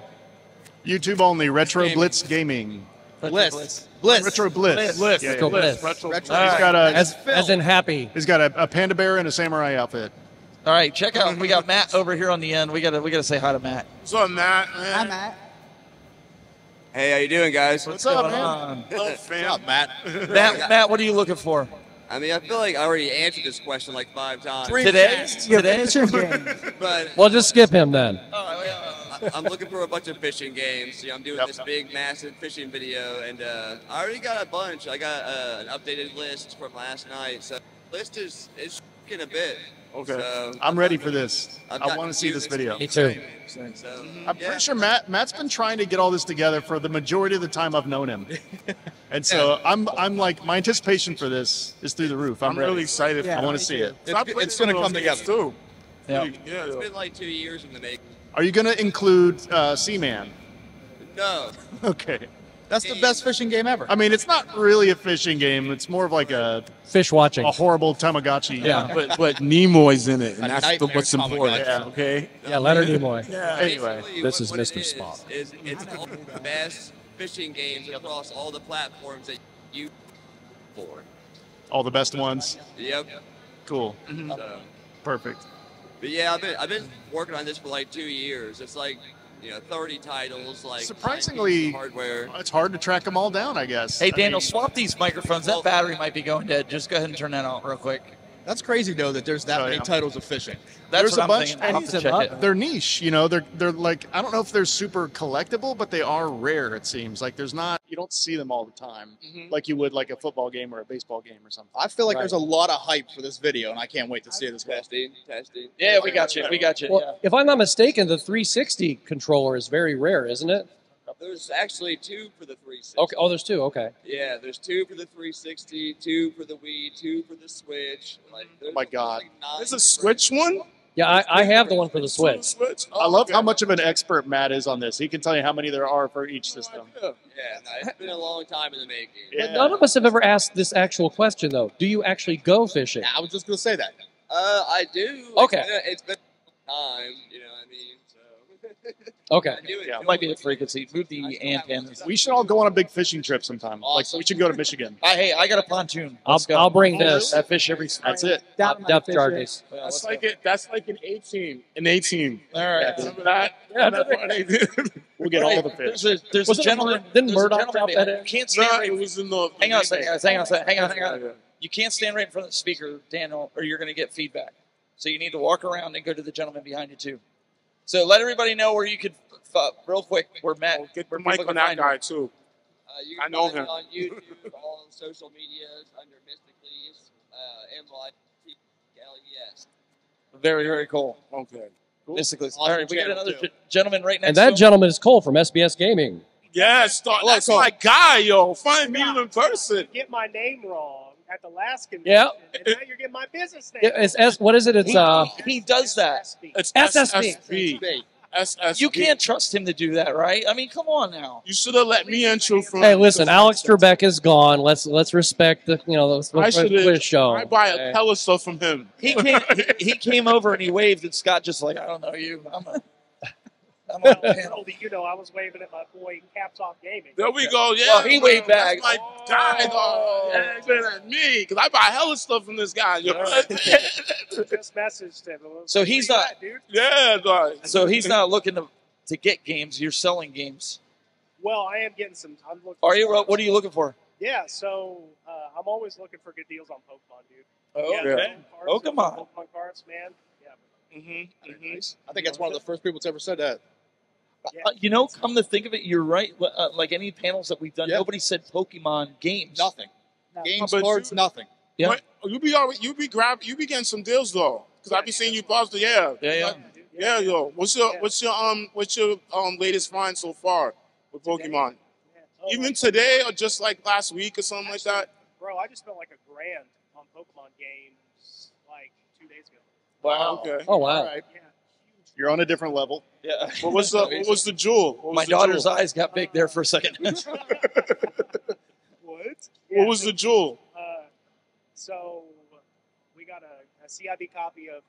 YouTube only. Retro Blitz Gaming. Bliss. Retro Bliss. Bliss. Yeah, Retro Bliss. Retro Retro- Bliss. He's got As in happy. He's got a panda bear and a samurai outfit. All right, check out. We got Matt over here on the end. We gotta say hi to Matt. What's up, Matt? Man? Hi, Matt. Hey, how you doing, guys? What's up, man? What's What's up, Matt? Matt, what are you looking for I mean, I feel like I already answered this question like 5 times. today? Your Today? fishing game. But Well, just skip him then. I'm looking for a bunch of fishing games. I'm doing this big, massive fishing video, and I already got a bunch. I got an updated list from last night. So the list is a bit. Okay. So, I'm ready for this. I've I got want to see this video. Me too. So, I'm pretty sure Matt's been trying to get all this together for the majority of the time I've known him. And so I'm like, my anticipation for this is through the roof. I'm ready. really excited. Yeah. I want to see it. It's going to come together. too. Yeah. Yeah. It's been like 2 years in the making. Are you going to include Seaman? No. Okay. That's the best fishing game ever. I mean, it's not really a fishing game. It's more of like a Fish watching. horrible Tamagotchi. Yeah. But Nimoy's in it, and A that's nightmare what's important. Tamagotchi. Okay. Yeah, Leonard Nimoy. Anyway, Basically, this is what Mr. it Spot. It's all the best fishing games across all the platforms that you for. all the best ones. Yep. Cool. So, Perfect. but yeah, I've been working on this for like 2 years. It's like 30 titles. Like Surprisingly, hardware. it's hard to track them all down, I guess. Hey, I Daniel, mean, swap these microphones. That battery might be going dead. Just go ahead and turn that out real quick. That's crazy, though, that there's that Oh, many yeah. titles of fishing. That's There's what a I'm bunch, thinking. I'll have to and check it. they're niche, they're like, I don't know if they're super collectible, but they are rare, it seems. Like you don't see them all the time, like you would like a football game or a baseball game or something. I feel like there's a lot of hype for this video, and I can't wait to see this. Testing. Yeah, we got you. We got you. Well, if I'm not mistaken, the 360 controller is very rare, isn't it? There's actually 2 for the 360. Okay. Oh, there's 2. Okay. Yeah, there's 2 for the 360, 2 for the Wii, 2 for the Switch. Like, Oh my God. like 9 There's a Switch one? Yeah, I have the one for the Switch. Switch? I love how much of an expert Matt is on this. He can tell you how many there are for each system. Yeah, no, it's been a long time in the making. But none of us have ever asked this actual question, though. Do you actually go fishing? I was just going to say that. I do. Okay. It's been a long time, you know what I mean? So. Okay. I do Yeah, it might be the frequency. Move the antennas. We should all go on a big fishing trip sometime. Like we should go to Michigan. Hey, I got a pontoon. Let's go. I'll bring this. I fish every spring. That's it. Depth charges. Yeah, That's let's go. that's like an A-team. An A-team. All right. Remember that? Yeah, That's what they did. We'll get all the fish. There's Wasn't a gentleman. Didn't there's a Murdoch gentleman drop behind that you. in? Can't No, stand it right. was in the. Hang on a second, guys. Hang on. Yeah. You can't stand right in front of the speaker, Daniel, or you're going to get feedback. So you need to walk around and go to the gentleman behind you too. So let everybody know where you could, real quick, where Matt. Oh, get the where mic people on can that find guy you. too. You I can know find him. it on YouTube, all social medias under Mysticles, MYTLES. Very, very cool. Okay. Mystically. Awesome All right, we got channel, another too. gentleman right next And to that him. gentleman is Cole from SBS Gaming. Yes, that's my guy, yo. Finally meet him in person. Get my name wrong at the last convention, Yeah. and now you're getting my business name. Yeah, it's what is it? It's He does that. It's SSB. SSB. SSB. You can't trust him to do that, right? I mean, come on now. You should have let me intro from. Hey, listen, Alex Trebek is gone. Let's respect the I should quiz show. I buy Okay. a hella stuff from him. He came over and he waved, and Scott just like, I don't know you. I'm on the panel. You know, I was waving at my boy Caps Off Gaming. There we go. Yeah, Well, he waved back. That's my guy, dog. Yeah, he's been at me because I buy hella stuff from this guy. Yo. Just messaged him. So he's Where you not. at, dude? Yeah, dog. So he's not looking to get games. You're selling games. Well, I am getting some. I'm looking. Are you? What are you looking for? Yeah, so I'm always looking for good deals on Pokemon, dude. Oh, Yeah, okay. Pokemon. Pokemon cards, man. Yeah. I think that's one of the first people that's ever said that. Come to think of it, you're right. Like any panels that we've done, nobody said Pokemon games. Nothing. No. Games, But cards, nothing. Yeah. What? You be getting some deals though, because I be seeing you post. Yeah. Yeah, yo. What's your latest find so far with Pokemon? Oh, Even today or just like last week or something like that? Bro, I just spent like $1,000 on Pokemon games like 2 days ago. Wow. Okay. Oh wow. All right. Yeah. You're on a different level. Yeah. What was the jewel? What was My the daughter's jewel? eyes got big there for a second. What? What was the jewel? So we got a CIB copy of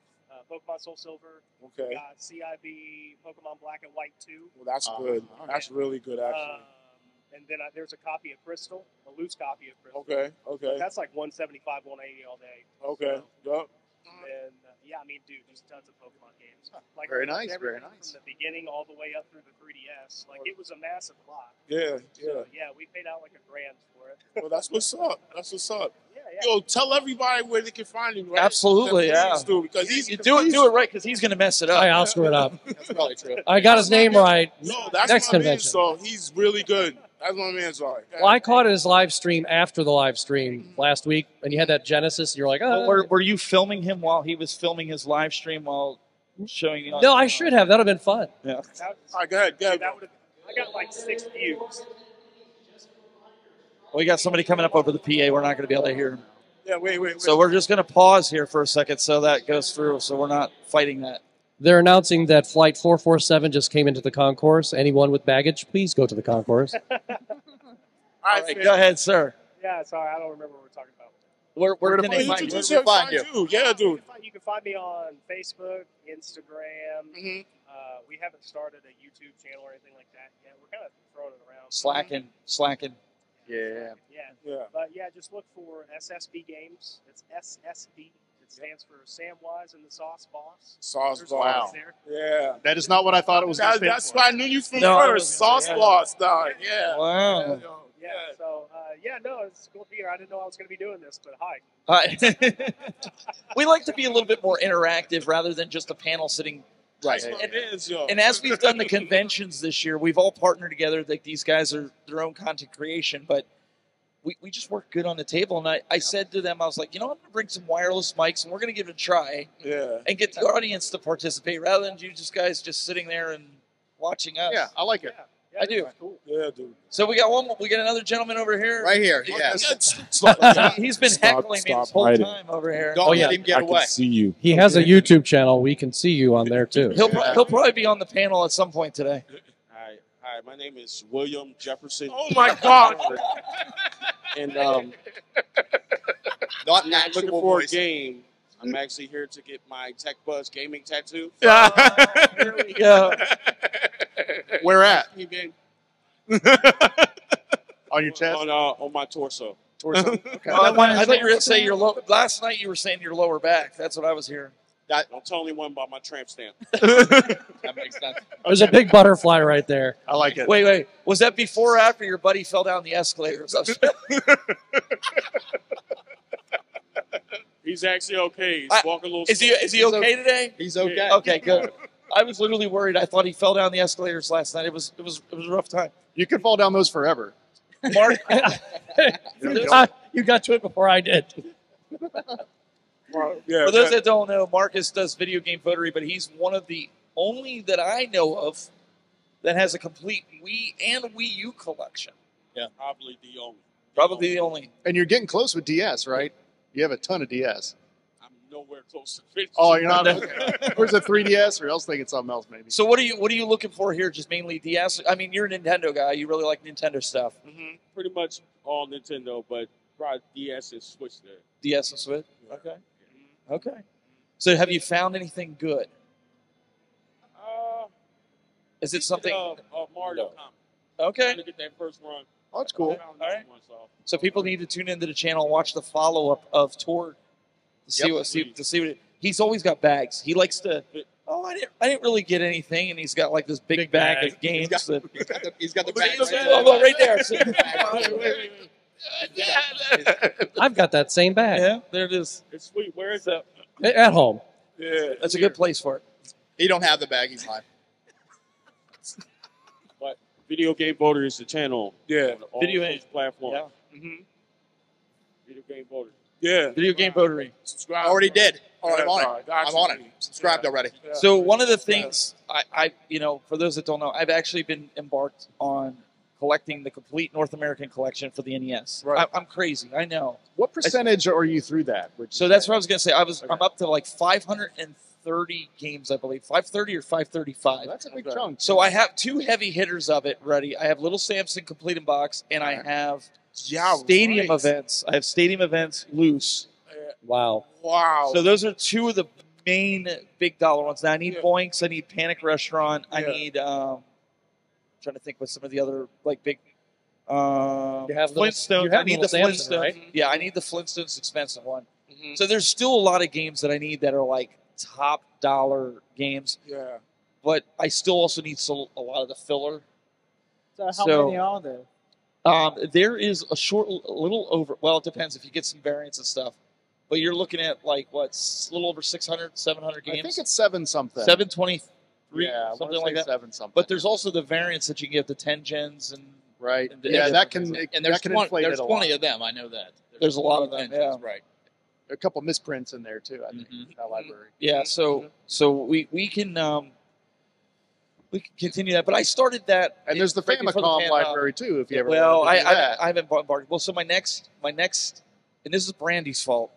Pokemon Soul Silver. Okay. We got CIB Pokemon Black and White 2. Well, that's good. That's really good, actually. And then there's a copy of Crystal, a loose copy of Crystal. Okay, okay. That's like 175, 180 all day. Okay, yep. And yeah, I mean, dude, just tons of Pokemon games. Like Very nice, everything very nice. From the beginning all the way up through the 3DS. Like it was a massive lot. Yeah, So, yeah, we paid out like $1,000 for it. Well, that's what's up. That's what's up. Yeah. Yo, tell everybody where they can find him, right? Absolutely, yeah. Please do, because You do it right, because he's going to mess it up. I'll screw it up. That's probably true. I got his name right. No, that's Next my man, convention. so he's really good. That's my man, sorry. Well, I caught his live stream after the live stream last week, and you had that Genesis, and you're like, oh. Were you filming him while he was filming his live stream while showing you? No, I should have. That would have been fun. Yeah. All right, go ahead. I got like 6 views. We got somebody coming up over the PA. We're not going to be able to hear him. Yeah, wait. So we're just going to pause here for a second so that goes through, so we're not fighting that. They're announcing that Flight 447 just came into the concourse. Anyone with baggage, please go to the concourse. All right, go ahead, sir. Yeah, sorry, I don't remember what we're talking about. Where can they find you? Yeah, dude. You can find me on Facebook, Instagram. We haven't started a YouTube channel or anything like that yet. We're kind of throwing it around. Slacking. Yeah. But yeah, just look for SSB Games. It's SSB. It stands for Samwise and the Sauce Boss. Sauce There's Boss. a there. Yeah. That is not what I thought it was. That's why I knew you from first. Sauce Boss, dog. Yeah. Wow. Yeah, so, no, it's cool to be here. I didn't know I was going to be doing this, but hi. We like to be a little bit more interactive rather than just a panel sitting. Right. It is, yo. And as we've done the conventions this year, we've all partnered together. Like these guys are their own content creation, but we just work good on the table. And I said to them, I was like, I'm going to bring some wireless mics and we're going to give it a try. Yeah. And get the audience to participate rather than you guys just sitting there and watching us. Yeah, I like it. I do. Cool. Yeah, dude. So we got one more. We got another gentleman over here. Right here, yeah. He's been heckling me this whole time over here. Don't let him get away. See you. He has a YouTube channel. We can see you on there, too. He'll probably be on the panel at some point today. Hi, my name is William Jefferson. Oh my God! And Not an I'm actual looking for voice. a game. I'm actually here to get my Tech Buzz gaming tattoo. Here we go. Where at? Game. On your chest? On my torso. Torso. Okay. I thought you were going to say your low. Last night you were saying your lower back. That's what I was hearing. Don't tell anyone about my tramp stamp. That makes sense. There's a big butterfly right there. I like it. Wait. Was that before or after your buddy fell down the escalators? He's actually okay. He's walking a little. Is he okay today? He's okay. Yeah. Okay, good. I was literally worried. I thought he fell down the escalators last night. It was a rough time. You could fall down those forever. Mark, You got to it before I did. Yeah, for those that don't know, Marcus does video game votery, but he's one of the only that I know of that has a complete Wii and Wii U collection. Yeah, probably the only. Probably the only. And you're getting close with DS, right? You have a ton of DS. I'm nowhere close to 50. Oh, you're not? Okay. Where's a 3DS, or else thinking something else, maybe? So what are you looking for here? Just mainly DS? I mean, you're a Nintendo guy. You really like Nintendo stuff. Mm-hmm. Pretty much all Nintendo, but probably DS and Switch there. DS and Switch? Okay. Okay. So have you found anything good? Is it something? Mario Comic. Okay. Trying to get that first run. Oh, that's cool. All right. So people need to tune into the channel and watch the follow-up of TORG to see what he's always got bags. He likes to. Oh, I didn't really get anything, and he's got like this big bag of games. He's got the bag. Oh, right there. I've got that same bag. Yeah, there it is. It's sweet. Where is that? At home. Yeah, that's a good place for it. He don't have the bag. He's lying. But Video Game Voter is the channel. Yeah. On all Video those platforms. Yeah. Mm-hmm. Video Game Voter. Yeah. Video game votery. I already did. Oh, Yeah, I'm on no, it. gotcha. I'm on it. Subscribed already. Yeah. So one of the things I for those that don't know, I've actually been embarked on collecting the complete North American collection for the NES. Right. I'm crazy. I know. What percentage are you through that? So that's what I was going to say. I'm up to like 530 games, I believe. 530 or 535. That's a big chunk. So I have two heavy hitters of it ready. I have Little Samson complete in box, and I have stadium events. I have stadium events loose. Wow. Wow. So those are two of the main big dollar ones. Now I need Boinks. I need Panic Restaurant. I need. Trying to think what some of the other like big. You have Flintstones. I need the Samson, Flintstones. right? Yeah, I need the Flintstones expensive one. So there's still a lot of games that I need that are like top dollar games. Yeah. But I still also need a lot of the filler. So how many are there? There is a little over. Well, it depends if you get some variants and stuff. But you're looking at like what, a little over 600, 700 games. I think it's 7 something. 723, Yeah, something like that. 7 something. But there's also the variants that you can get, the 10 gens and right. And Yeah, that can And there's that can inflate there's it a plenty lot. of them. I know that. There's a lot of them. Yeah. Right. There are a couple misprints in there too. I think in that library. Yeah. So we can continue that. But I started that. And there's the right before Famicom library too. If you ever Well, wanted to do that. I haven't bought. Well, so my next, and this is Brandy's fault.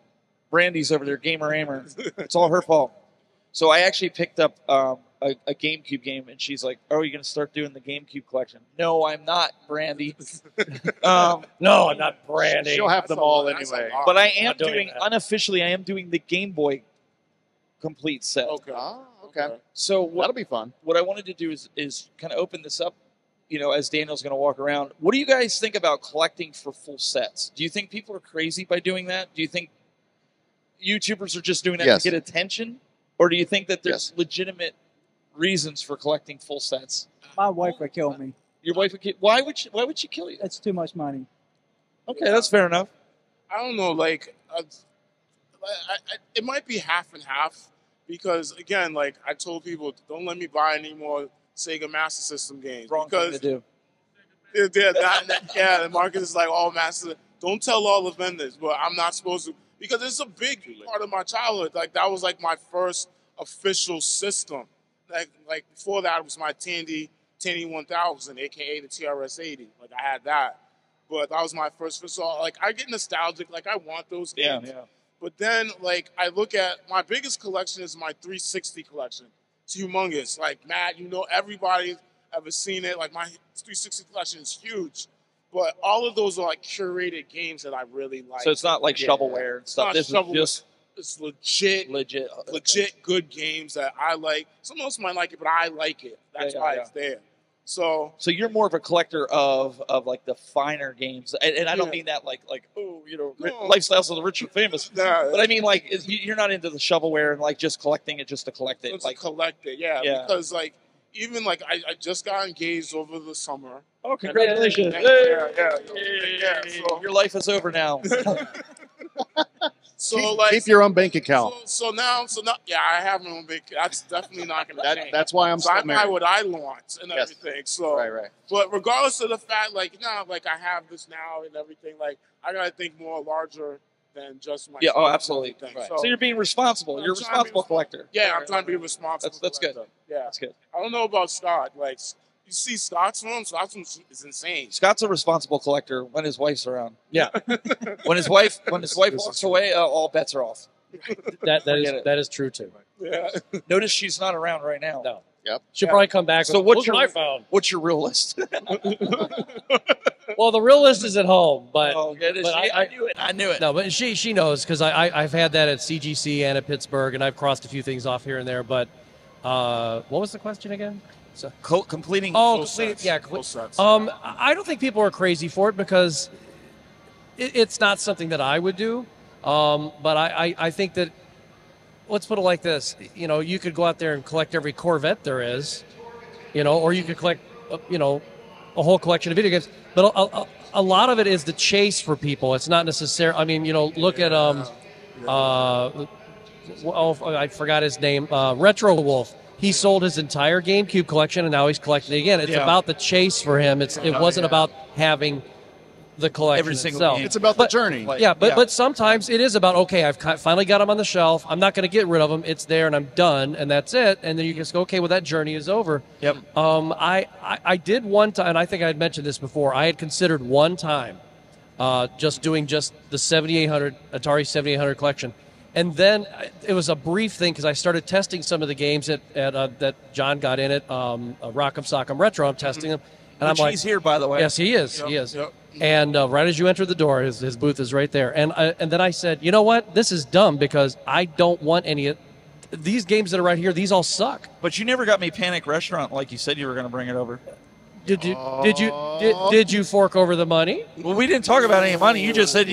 Brandy's over there, Gamer Hammer. It's all her fault. So I actually picked up a GameCube game, and she's like, "Oh, you're going to start doing the GameCube collection?" No, I'm not, Brandy. No, I'm not Brandy. She'll have them all anyway. But I am doing unofficially. I am doing the Game Boy complete set. Okay. Okay. So that'll be fun. What I wanted to do is kind of open this up, as Daniel's going to walk around. What do you guys think about collecting for full sets? Do you think people are crazy by doing that? Do you think YouTubers are just doing that Yes. to get attention? Or do you think that there's legitimate reasons for collecting full sets? My wife would kill me. Your wife would kill. Why would she kill you? It's too much money. Okay, that's fair enough. I don't know, like, it might be half and half because, again, like I told people, don't let me buy any more Sega Master System games. Wrong because thing to do. The market is like all Master. Don't tell all the vendors, but I'm not supposed to because it's a big part of my childhood. Like that was like my first official system. Like before that was my Tandy 1000, aka the TRS-80. Like I had that. But that was my first. So, like, I get nostalgic. Like, I want those games. Yeah. But then, like, I look at my biggest collection is my 360 collection. It's humongous. Like, Matt, everybody's ever seen it. Like, my 360 collection is huge. But all of those are, like, curated games that I really like. So it's not like shovelware and stuff. This is just it's legit good games that I like. Someone else might like it, but I like it. That's why it's there. So you're more of a collector of like the finer games, and I don't mean that like lifestyles of the rich and famous. But I mean like you're not into the shovelware and like just collecting it just to collect it. It's like collect it, yeah. Because like even like I just got engaged over the summer. Oh, congratulations! Yeah. So your life is over now. So keep your own bank account. So now, I have my own bank. That's definitely not going to change. That's why I'm so still I buy what I want and everything. So right. But regardless of the fact, like like I have this now and everything, like I got to think more larger than just my. Yeah. Oh, absolutely. Right. So you're being responsible. You're a responsible collector. Yeah, I'm trying to be responsible. That's good. Yeah, that's good. I don't know about Scott. Like you see Scott's room. Scott's room is insane. Scott's a responsible collector when his wife's around. Yeah. when his wife walks away, all bets are off. That is true too. Yeah. Notice she's not around right now. No. Yep. She'll probably come back. So Look what I found. What's your real list? Well, the real list is at home, but, I knew it. No, but she knows because I've had that at CGC and at Pittsburgh, and I've crossed a few things off here and there. But what was the question again? So completing. Full sets. I don't think people are crazy for it because it's not something that I would do. But I think that, let's put it like this, you could go out there and collect every Corvette there is, or you could collect, a whole collection of video games. But a lot of it is the chase for people. It's not necessarily, I mean, look at, I forgot his name, Retro Wolf. He sold his entire GameCube collection, and now he's collecting it again. It's about the chase for him. It wasn't about having the collection every single itself. game. It's about the journey. But sometimes it is about, okay, I've finally got them on the shelf. I'm not going to get rid of them. It's there, and I'm done, and that's it. And then you just go, okay, well, that journey is over. Yep. I did one time, and I think I had mentioned this before. I had considered one time just doing just the 7800 Atari 7800 collection. And then it was a brief thing because I started testing some of the games that John got in it. Rock'em Sock'em Retro, I'm testing them. And I'm like, he's here, by the way. Yes, he is. Yep, He is. yep. And right as you enter the door, his booth is right there. And then I said, you know what? This is dumb because I don't want any of these games that are right here, these all suck. But you never got me Panic Restaurant like you said you were going to bring it over. Did you fork over the money? Well, we didn't talk about any money. You just said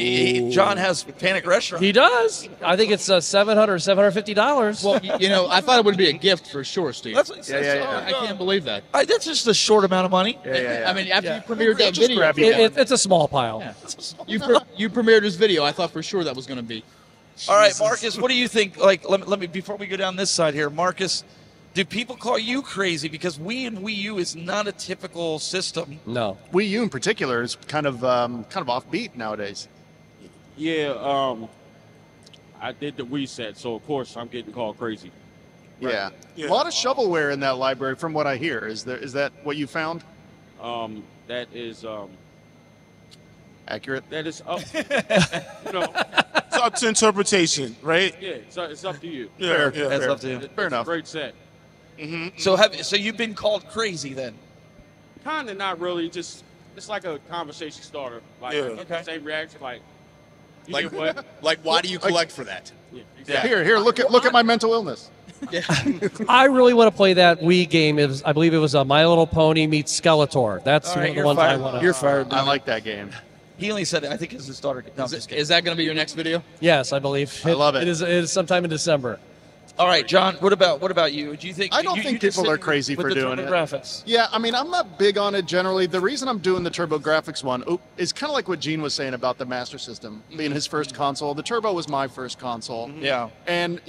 John has Panic Restaurant. He does. I think it's $700, $750. Well, I thought it would be a gift for sure, Steve. Yeah. I can't believe that. That's just a short amount of money. I mean, after you premiered that video, it's a small pile. Yeah. You premiered his video. I thought for sure that was going to be. All right, Marcus, what do you think? Like, let me before we go down this side here, Marcus. Do people call you crazy because Wii and Wii U is not a typical system? No. Wii U in particular is kind of offbeat nowadays. Yeah, I did the Wii set, so of course I'm getting called crazy. Yeah. A lot of shovelware in that library, from what I hear. Is that what you found? That is accurate. That is up. It's up to interpretation, right? Yeah, it's up to you. Fair. That's up to you. Fair enough. Great set. Mm-hmm. So you've been called crazy then? Kind of, not really. Just it's like a conversation starter. Like same reaction. Like what? Like why do you collect for that? Yeah, exactly. Here. Look at my mental illness. I really want to play that Wii game. I believe it was My Little Pony meets Skeletor. That's one of the ones I want to. You're fired. I like that game. He only said it. I think it's his daughter. No, Is that going to be your next video? Yes, I believe. I love it. It is sometime in December. All right, John. What about you? Do you think? I don't think people are crazy for doing it. Graphics. Yeah, I mean, I'm not big on it generally. The reason I'm doing the TurboGrafx one is kind of like what Gene was saying about the Master System being his first console. The Turbo was my first console. Yeah. And,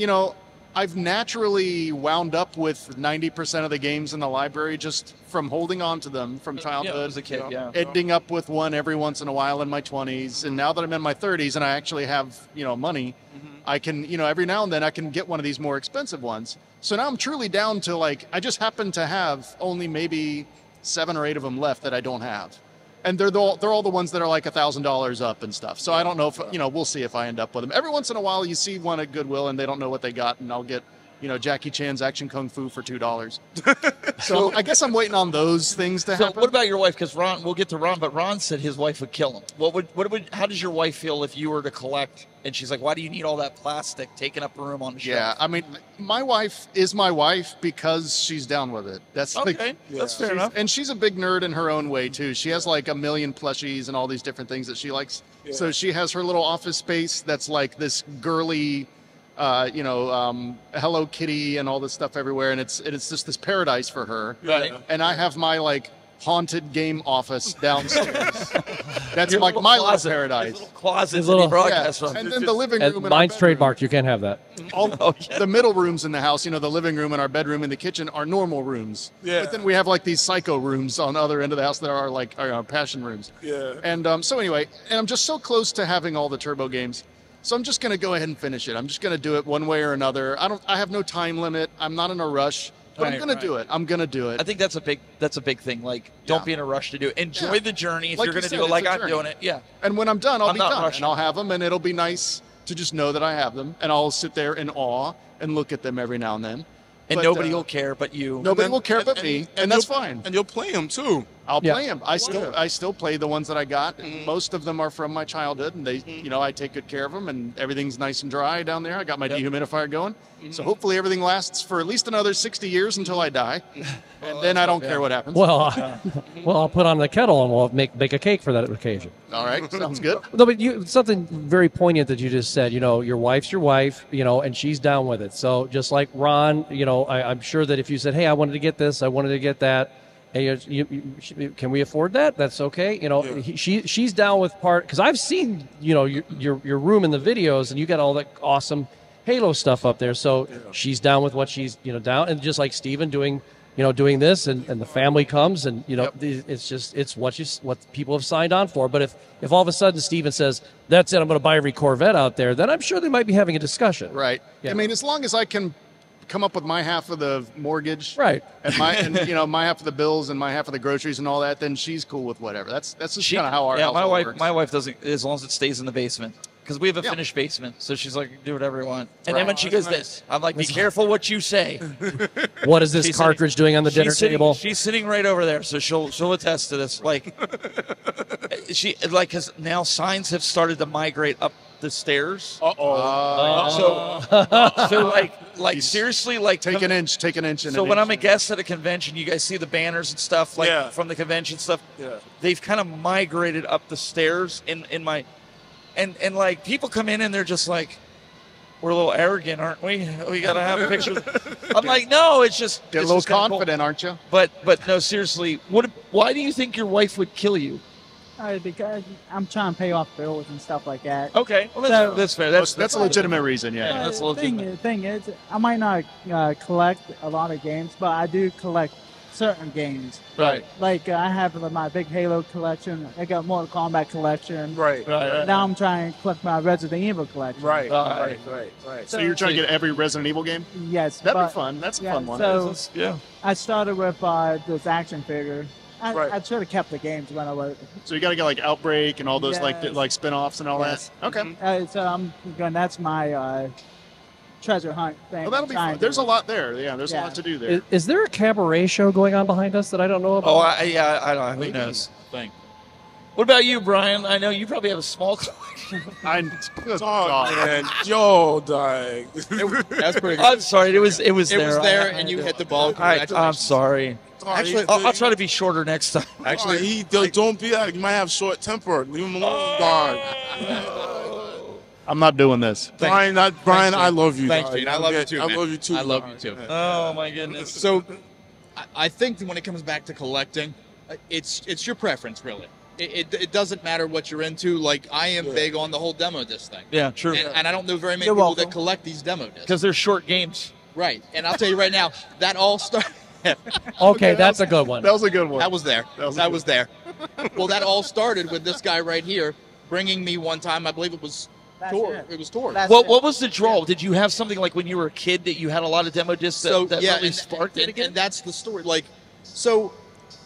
I've naturally wound up with 90% of the games in the library just from holding on to them from childhood. As a kid, Ending up with one every once in a while in my 20s. And now that I'm in my 30s and I actually have, money, I can, every now and then I can get one of these more expensive ones. So now I'm truly down to I just happen to have only maybe 7 or 8 of them left that I don't have. And they're all the ones that are like $1,000 up and stuff. So I don't know if, we'll see if I end up with them. Every once in a while you see one at Goodwill and they don't know what they got and I'll get, Jackie Chan's Action Kung Fu for $2. So I guess I'm waiting on those things to happen. So what about your wife? Because Ron, we'll get to Ron, but Ron said his wife would kill him. How does your wife feel if you were to collect? And she's like, why do you need all that plastic taking up room on the shelf? Yeah, I mean, my wife is my wife because she's down with it. That's okay. That's fair enough. And she's a big nerd in her own way too. She has like 1 million plushies and all these different things that she likes. Yeah. So she has her little office space that's like this girly, Hello Kitty and all this stuff everywhere, and it's just this paradise for her. Right. And I have my haunted game office downstairs. That's like my little paradise. Little closet that he broadcasts from. And then the living room. Mine's trademarked. You can't have that. The middle rooms in the house, the living room and our bedroom and the kitchen are normal rooms. Yeah. But then we have these psycho rooms on the other end of the house that are our passion rooms. Yeah. And so anyway, and I'm just so close to having all the Turbo games. So I'm just going to go ahead and finish it. I'm just going to do it one way or another. I have no time limit. I'm not in a rush. But I'm going to do it. I'm going to do it. I think that's a big thing. Don't be in a rush to do it. Enjoy the journey if you're going to do it like I'm doing it. Yeah. And when I'm done, I'll be done. Rushing. And I'll have them, and it'll be nice to just know that I have them. And I'll sit there in awe and look at them every now and then. And nobody will care but you. Nobody will care but me, and that's fine. And you'll play them too. I'll play them. I still play the ones that I got. Mm-hmm. Most of them are from my childhood, and they, I take good care of them, and everything's nice and dry down there. I got my dehumidifier going, so hopefully everything lasts for at least another 60 years until I die, and then I don't care what happens. Well, I'll put on the kettle and we'll make a cake for that occasion. All right, sounds good. No, but something very poignant that you just said. Your wife's your wife, and she's down with it. So just like Ron, I'm sure that if you said, "Hey, I wanted to get this, I wanted to get that." Hey, can we afford that? That's okay. She's down with part because I've seen your room in the videos and you got all that awesome Halo stuff up there. So she's down with what she's down, and just like Steven doing this, and the family comes, and it's what people have signed on for. But if all of a sudden Steven says that's it, I'm going to buy every Corvette out there, then I'm sure they might be having a discussion. Right. Yeah. I mean, as long as I can come up with my half of the mortgage, right, and my half of the bills and my half of the groceries and all that, then she's cool with whatever. That's just kind of how our household works. My wife doesn't, as long as it stays in the basement, because we have a finished basement. So she's like, do whatever you want. And then when she goes this, I'm like, be careful what you say. What is this cartridge doing on the dinner table? She's sitting right over there, so she'll attest to this. Because now signs have started to migrate up the stairs. Uh-oh. So Like seriously, like take an inch. So when I'm a guest at a convention, you guys see the banners and stuff like from the convention stuff. Yeah. They've kind of migrated up the stairs in my, and like people come in and they're just like, we're a little arrogant, aren't we? We gotta have pictures. I'm like, no, it's just get a little confident, aren't you? But no, seriously, why do you think your wife would kill you? Because I'm trying to pay off bills and stuff like that. Okay, well, that's fair. That's a legitimate reason, yeah. That's a The thing is, I might not collect a lot of games, but I do collect certain games. Right. Like I have my big Halo collection. I got Mortal Kombat collection. Right. Now I'm trying to collect my Resident Evil collection. Right. So you're trying to get every Resident Evil game? Yes. That'd be fun. That's a fun one. So yeah. I started with this action figure. I should have kept the games when I was. So you got to get like Outbreak and all those like spin-offs and all that. Okay. So I'm going. That's my treasure hunt thing. Well, that'll be fun. There's a lot there. Yeah, there's a lot to do there. Is there a cabaret show going on behind us that I don't know about? Oh, I don't know. Who knows? What about you, Brian? I know you probably have a small collection. Man, yo, dog. That's pretty good. I'm sorry. It was there. It was there, and you hit the ball. I'm sorry. Actually, I'll try to be shorter next time. Actually, don't be like, you might have short temper. Leave him alone, dog. I'm not doing this. Brian, I love you. Thanks, Gene. I love you too. I love you too. I love you too. Oh my goodness. So, I think that when it comes back to collecting, it's your preference, really. It doesn't matter what you're into. Like, I am big on the whole demo disc thing. Yeah, true. And I don't know very many people that collect these demo discs. Because they're short games. Right. And I'll tell you right now, that all started. Okay, that's a good one. That was a good one. That was there. That was there. Well, that all started with this guy right here bringing me one time. I believe it was TORG. It was TORG. What was the draw? Did you have something like when you were a kid that you had a lot of demo discs that really sparked it again? And that's the story. Like, so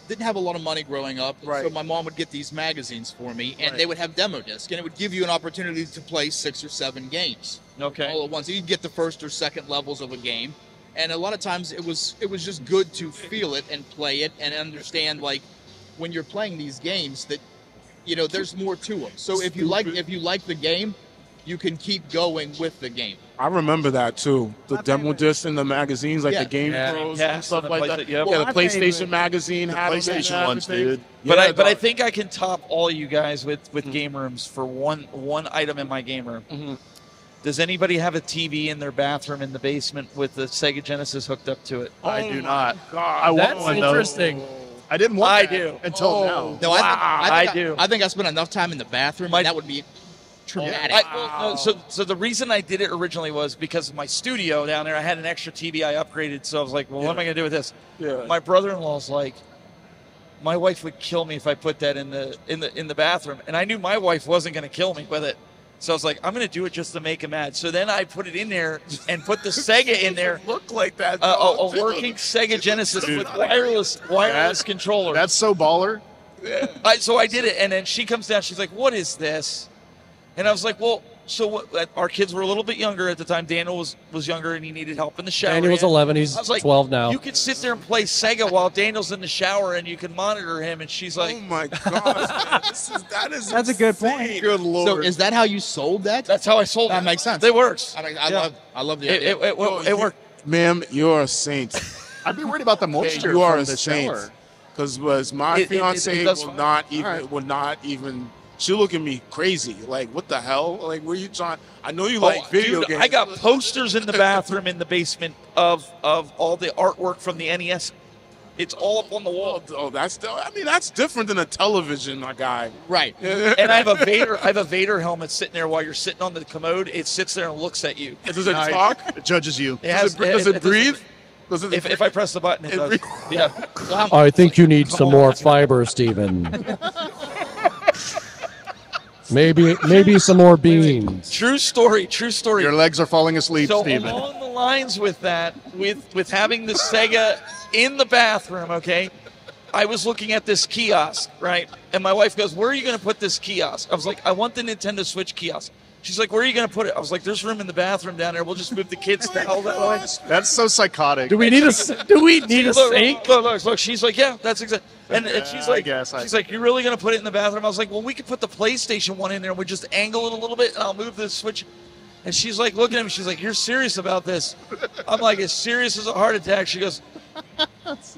didn't have a lot of money growing up, so my mom would get these magazines for me, and they would have demo discs, and it would give you an opportunity to play 6 or 7 games. Okay. All at once. So you'd get the first or second levels of a game. And a lot of times it was just good to feel it and play it and understand, like, when you're playing these games that, you know, there's more to them. So if you like the game, you can keep going with the game. I remember that too. The demo discs in the magazines, like the Game Pros and stuff like that. Yep. Yeah, the PlayStation magazine had the PlayStation ones, dude. But I think I can top all you guys with game rooms for one item in my game room. Mm-hmm. Does anybody have a TV in their bathroom in the basement with the Sega Genesis hooked up to it? I do not. God, I want That's one, though. interesting. I didn't want I that do. until now. No, I do. I think I spent enough time in the bathroom, and that would be traumatic. So the reason I did it originally was because of my studio down there. I had an extra TV I upgraded, so I was like, well, what am I going to do with this? Yeah. My brother-in-law's like, my wife would kill me if I put that in the bathroom, and I knew my wife wasn't going to kill me with it. So I was like, I'm going to do it just to make him mad. So then I put it in there and put the Sega in there. Look like that. A working Sega Genesis with wireless controller. That's so baller. So I did it, and then she comes down. She's like, what is this? And I was like, well, so what, our kids were a little bit younger at the time. Daniel was younger, and he needed help in the shower. Daniel was 11. He's I was like, 12 now. You could sit there and play Sega while Daniel's in the shower, and you can monitor him. And she's like, oh my God, That's a good point. Good Lord. So is that how you sold that? that's how I sold it. That makes sense. It works. I love the idea. It worked. Ma'am, you're a saint. I'd be worried about the moisture. You are from a the saint. shower. Because my fiance does will fine. not even. She'll look at me crazy. Like, what the hell? Like, where you trying? I know you like video Dude, games. I got posters in the bathroom in the basement of all the artwork from the NES. It's all up on the wall. Oh, that's different than a television, my guy. Right. And I have a Vader helmet sitting there while you're sitting on the commode. It sits there and looks at you. Does it talk? It judges you. Does it breathe? If I press the button, it does. Yeah. I think you need some more fiber, Steven. Maybe some more beans. True story. Your legs are falling asleep, So Steven. along the lines with that, with having the Sega in the bathroom, okay, I was looking at this kiosk, right? And my wife goes, where are you going to put this kiosk? I was like, I want the Nintendo Switch kiosk. She's like, where are you going to put it? I was like, there's room in the bathroom down there. We'll just move the kids to hell that way. That's so psychotic. Do we need a sink? Look, she's like, yeah, that's exactly. And she's like, she's like, you're really going to put it in the bathroom? I was like, well, we could put the PlayStation one in there and we just angle it a little bit and I'll move the Switch. And she's like looking at me. She's like, "You're serious about this?" I'm like, "As serious as a heart attack." She goes,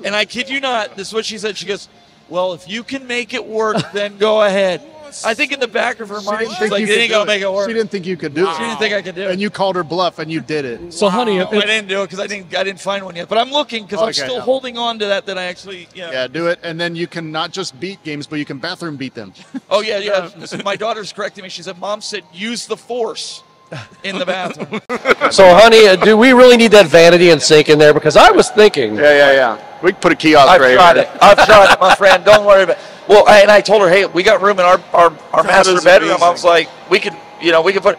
and I kid you not, this is what she said. She goes, "Well, if you can make it work, then go ahead." I think in the back of her mind, she's like, "They ain't gonna make it work." She didn't think you could do it. She didn't think I could do it. And you called her bluff, and you did it. So, honey, I didn't do it because I didn't find one yet. But I'm looking because I'm still holding on to that I actually. Yeah, do it, and then you can not just beat games, but you can bathroom beat them. Oh yeah. So my daughter's correcting me. She said, "Mom said use the force in the bathroom." So, honey, do we really need that vanity and sink in there? Because I was thinking. Yeah. We can put a kiosk I've right tried here. it. I've tried it, my friend. Don't worry about it. Well, and I told her, hey, we got room in our master bedroom. amazing. I was like, we could put.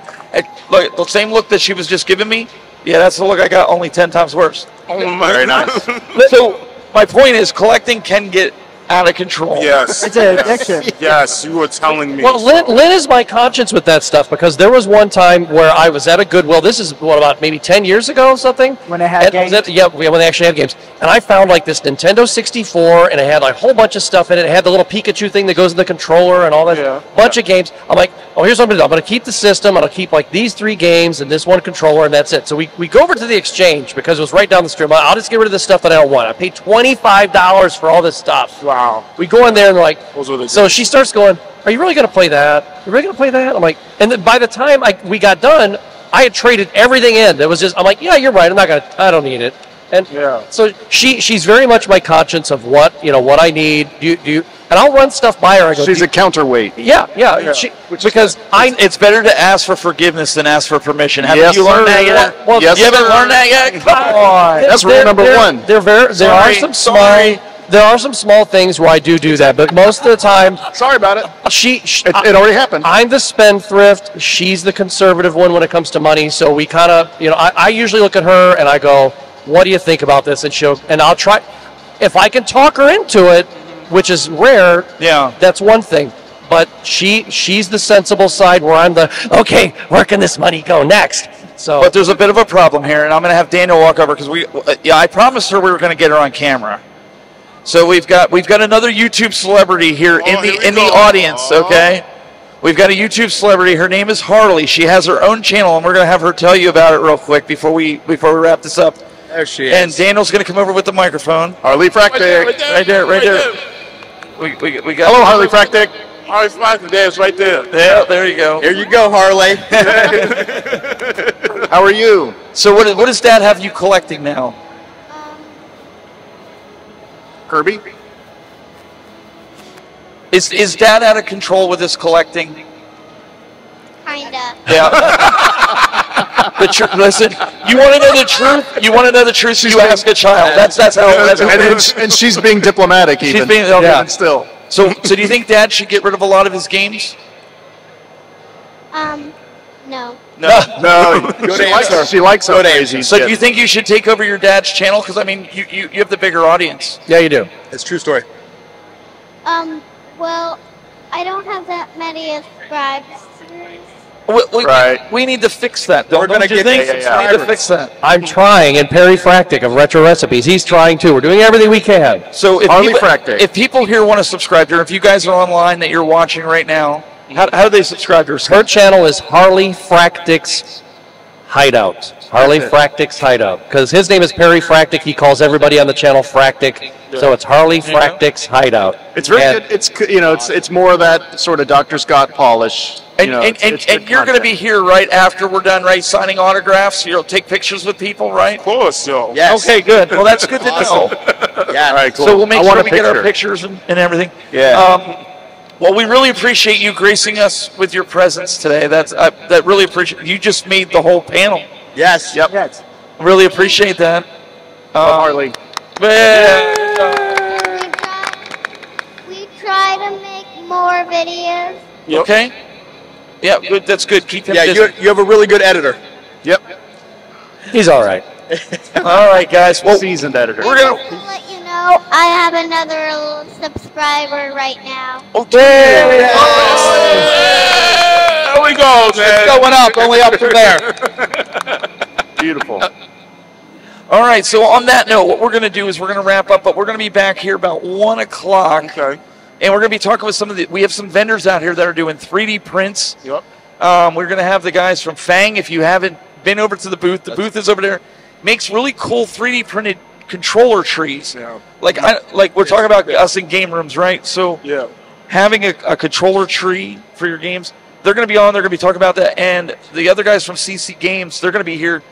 Look, the same look that she was just giving me. Yeah, that's the look I got. Only 10 times worse. Oh my Very nice. So my point is, collecting can get out of control. Yes. It's an addiction. Yes, you were telling me. Well, Lynn is my conscience with that stuff because there was one time where I was at a Goodwill. This is about maybe 10 years ago or something. When they had games? When they actually had games. And I found like this Nintendo 64 and it had like a whole bunch of stuff in it. It had the little Pikachu thing that goes in the controller and all that bunch of games. I'm like, oh, here's what I'm going to do. I'm going to keep the system. I'm going to keep like these 3 games and this one controller and that's it. So we go over to the exchange because it was right down the street. I'll just get rid of the stuff that I don't want. I paid $25 for all this stuff. Wow. We go in there and they're like, so so she starts going, are you really going to play that? You really going to play that? I'm like, and then by the time we got done, I had traded everything in. It was just, I'm like, yeah, you're right. I don't need it. And so she's very much my conscience of what I need. And I'll run stuff by her. I go, She's a counterweight. Yeah. Because it's better to ask for forgiveness than ask for permission. Haven't Yes, you learned sir. that yet? Well, you haven't learned that yet? Come on. That's rule number 1. There are some small things where I do that, but most of the time, sorry about it. It already happened. I'm the spendthrift. She's the conservative one when it comes to money. So we kind of, I usually look at her and I go, "What do you think about this?" And I'll try, if I can talk her into it, which is rare. Yeah, that's one thing. But she's the sensible side where I'm the okay. Where can this money go next? So, but there's a bit of a problem here, and I'm going to have Daniel walk over because I promised her we were going to get her on camera. So we've got another YouTube celebrity here in the audience. Okay, we've got a YouTube celebrity. Her name is Harley. She has her own channel, and we're going to have her tell you about it real quick before we wrap this up. There she is. And Daniel's going to come over with the microphone. Harley Fractic. Right there. We got. Hello, Harley Fractic. Harley Fractic, there's right there. Yeah, there you go. Here you go, Harley. How are you? So what does Dad have you collecting now? Kirby? Is Dad out of control with his collecting? Kinda. Yeah. Listen, you want to know the truth? You want to know the truth? So you ask a child. That's how. And she's being diplomatic. Even. She's being even still. So do you think Dad should get rid of a lot of his games? No. No. She likes her crazy. So do you think you should take over your dad's channel? Because I mean, you have the bigger audience. Yeah, you do. It's a true story. Well, I don't have that many subscribers. We need to fix that. Don't you think? We need to fix that. I'm trying, and Perry Fractic of Retro Recipes, he's trying too. We're doing everything we can. So if people here want to subscribe to her, if you guys are online that you're watching right now, how do they subscribe to her? Her channel is Harley Fractic's Hideout. Harley Fractic's Hideout. Because his name is Perry Fractic. He calls everybody on the channel Fractic. So it's Harley Fractic's Hideout. It's very good. It's more of that sort of Dr. Scott polish. And you're going to be here right after we're done, right? Signing autographs. You'll take pictures with people, right? Of course, yo. Yes. Okay, good. Well, that's good to know. Yeah. All right, cool. So we'll make sure we get our pictures and everything. Yeah. Well, we really appreciate you gracing us with your presence today. That really appreciate. You just made the whole panel. Yes. Yep. Yes. Really appreciate that. Harley. We try to make more videos. Okay. Yeah, good. That's good. Keep him busy. You have a really good editor. Yep. He's all right. All right, guys. Well, seasoned editor. We're gonna. To let you know, I have another subscriber right now. Okay. There we go, man. It's going up. Only up from there. Beautiful. All right. So on that note, what we're going to do is we're going to wrap up, but we're going to be back here about 1 o'clock. Okay. And we're going to be talking with we have some vendors out here that are doing 3D prints. Yep. We're going to have the guys from Fang. If you haven't been over to the booth is over there. Makes really cool 3D printed controller trees. Yeah. Like we're talking about us in game rooms, right? So having a controller tree for your games, they're going to be on. They're going to be talking about that. And the other guys from CC Games, they're going to be here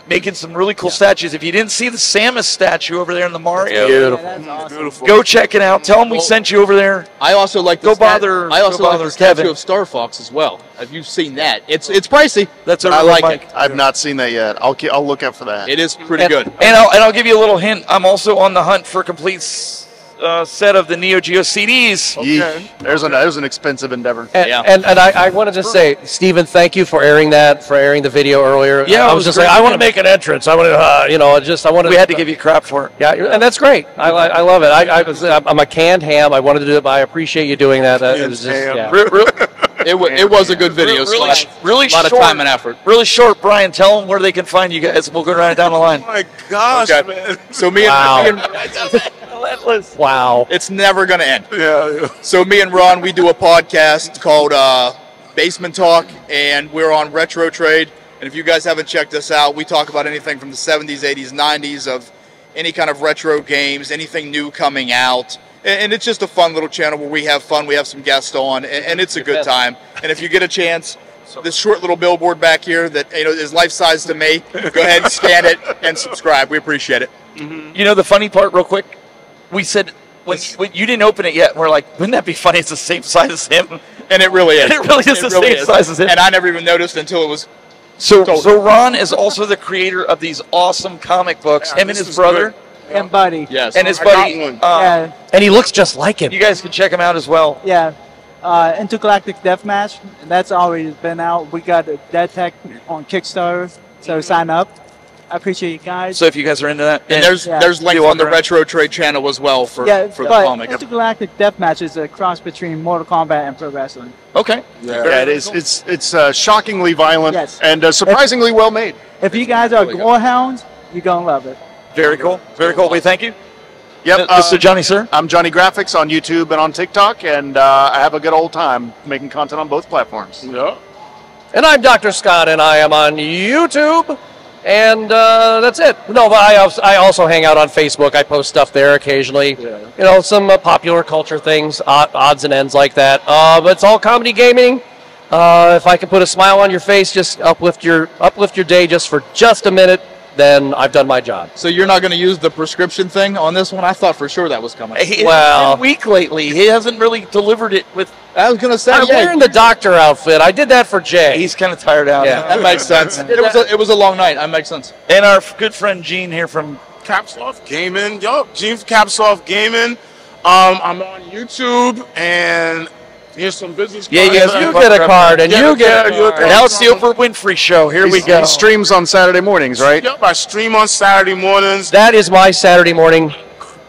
making some really cool statues. If you didn't see the Samus statue over there in the Mario, Beautiful. go check it out. Tell them we sent you over there. I also like the Go bother statue Kevin. of Star Fox as well. Have you seen that? It's pricey. That's I like it. I've not seen that yet. I'll look out for that. It is pretty good. And I'll give you a little hint. I'm also on the hunt for a complete set of the Neo Geo CDs. Okay. There's an expensive endeavor. And I wanted to say, Steven, thank you for airing the video earlier. Yeah, I was just like, I want to make an entrance. I want to, I wanted. We had to give you crap for it. Yeah, and that's great. I love it. I'm a canned ham. I wanted to do it, but I appreciate you doing that. It was just, It was a good video. Really a lot of time and effort. Really short, Brian. Tell them where they can find you guys. We'll go right down the line. Oh my gosh, man. So me and wow, it's never gonna end. Yeah. So me and Ron, we do a podcast called Basement Talk, and we're on Retro Trade. And if you guys haven't checked us out, we talk about anything from the 70s, 80s, 90s of any kind of retro games, anything new coming out. And it's just a fun little channel where we have fun. We have some guests on, and it's a good time. And if you get a chance, this short little billboard back here that is life-size to me, go ahead and scan it and subscribe. We appreciate it. You know the funny part, real quick? We said, when you didn't open it yet, we're like, wouldn't that be funny? It's the same size as him. And it really is. And it really is the same size as him. And I never even noticed until it was... So Ron is also the creator of these awesome comic books. Him and his brother. And Buddy. Yes. And his buddy. And he looks just like him. You guys can check him out as well. Yeah. Intergalactic Deathmatch, that's already been out. We got Dead Tech on Kickstarter, so sign up. I appreciate you guys. So if you guys are into that. And there's links on the Retro Trade channel as well for the comic. Intergalactic Deathmatch is a cross between Mortal Kombat and pro wrestling. Okay. Yeah, it is. It's shockingly violent and surprisingly well made. If you guys are gore hounds, you're gonna love it. Very cool. Very cool. We thank you. Yep. Mr. Johnny, sir. I'm Johnny Graphics on YouTube and on TikTok, and I have a good old time making content on both platforms. Yeah. And I'm Dr. Scott, and I am on YouTube. And that's it. No, but I also hang out on Facebook. I post stuff there occasionally. Yeah. Some popular culture things, odds and ends like that. But it's all comedy gaming. If I can put a smile on your face, just uplift your day just for just a minute, then I've done my job. So you're not going to use the prescription thing on this one? I thought for sure that was coming. It's been weak lately. He hasn't really delivered it with... I was going to say, I'm wearing the doctor outfit. I did that for Jay. He's kind of tired out. Yeah, that makes sense. It was a long night. That makes sense. And our good friend Gene here from Capsoft Gaming. Yo, Gene from Capsoft Gaming. I'm on YouTube, and here's some business cards. Yeah, you get a card, and you get a card. Now it's the Oprah Winfrey Show. Here we go. He streams on Saturday mornings, right? Yep, I stream on Saturday mornings. That is my Saturday morning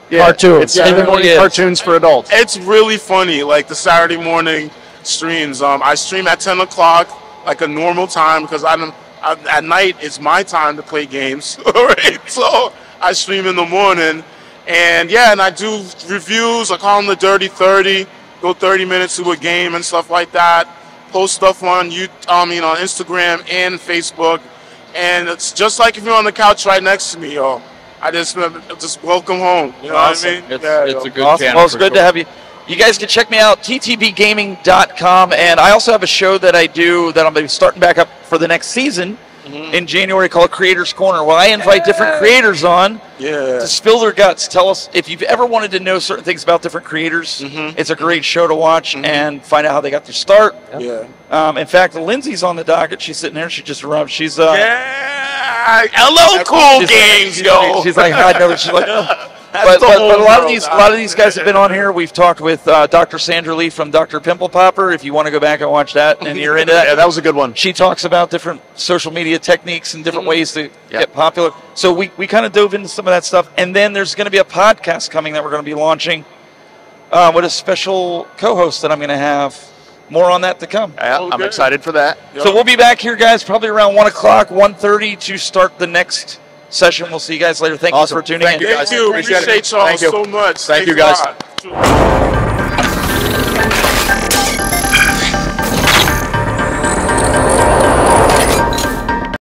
cartoon. It's Saturday morning cartoons for adults. It's really funny, like the Saturday morning streams. I stream at 10 o'clock, like a normal time, because at night it's my time to play games. Right? So I stream in the morning, and I do reviews. I call them the Dirty 30. Go 30 minutes to a game and stuff like that. Post stuff on on Instagram and Facebook, and it's just like if you're on the couch right next to me, yo. I just welcome home. You know what I mean? It's a good channel. Well, it's good to have you. You guys can check me out, ttbgaming.com, and I also have a show that I do that I'm going to be starting back up for the next season in January called Creators Corner, where I invite different creators on to spill their guts. Tell us if you've ever wanted to know certain things about different creators. It's a great show to watch and find out how they got their start. In fact, Lindsay's on the docket. She's sitting there. She just arrived. She's hello, cool games, yo. She's like, I know. She's like, but a lot of these guys have been on here. We've talked with Dr. Sandra Lee from Dr. Pimple Popper. If you want to go back and watch that, and you're into that, yeah, that was a good one. She talks about different social media techniques and different ways to get popular. So we kind of dove into some of that stuff, and then there's going to be a podcast coming that we're going to be launching with a special co-host that I'm going to have. More on that to come. Yeah, I'm excited for that. So we'll be back here, guys, probably around 1 o'clock, 1:30 to start the next session. We'll see you guys later. Thank you for tuning in. Thank you. Appreciate y'all so much. Thank you, guys.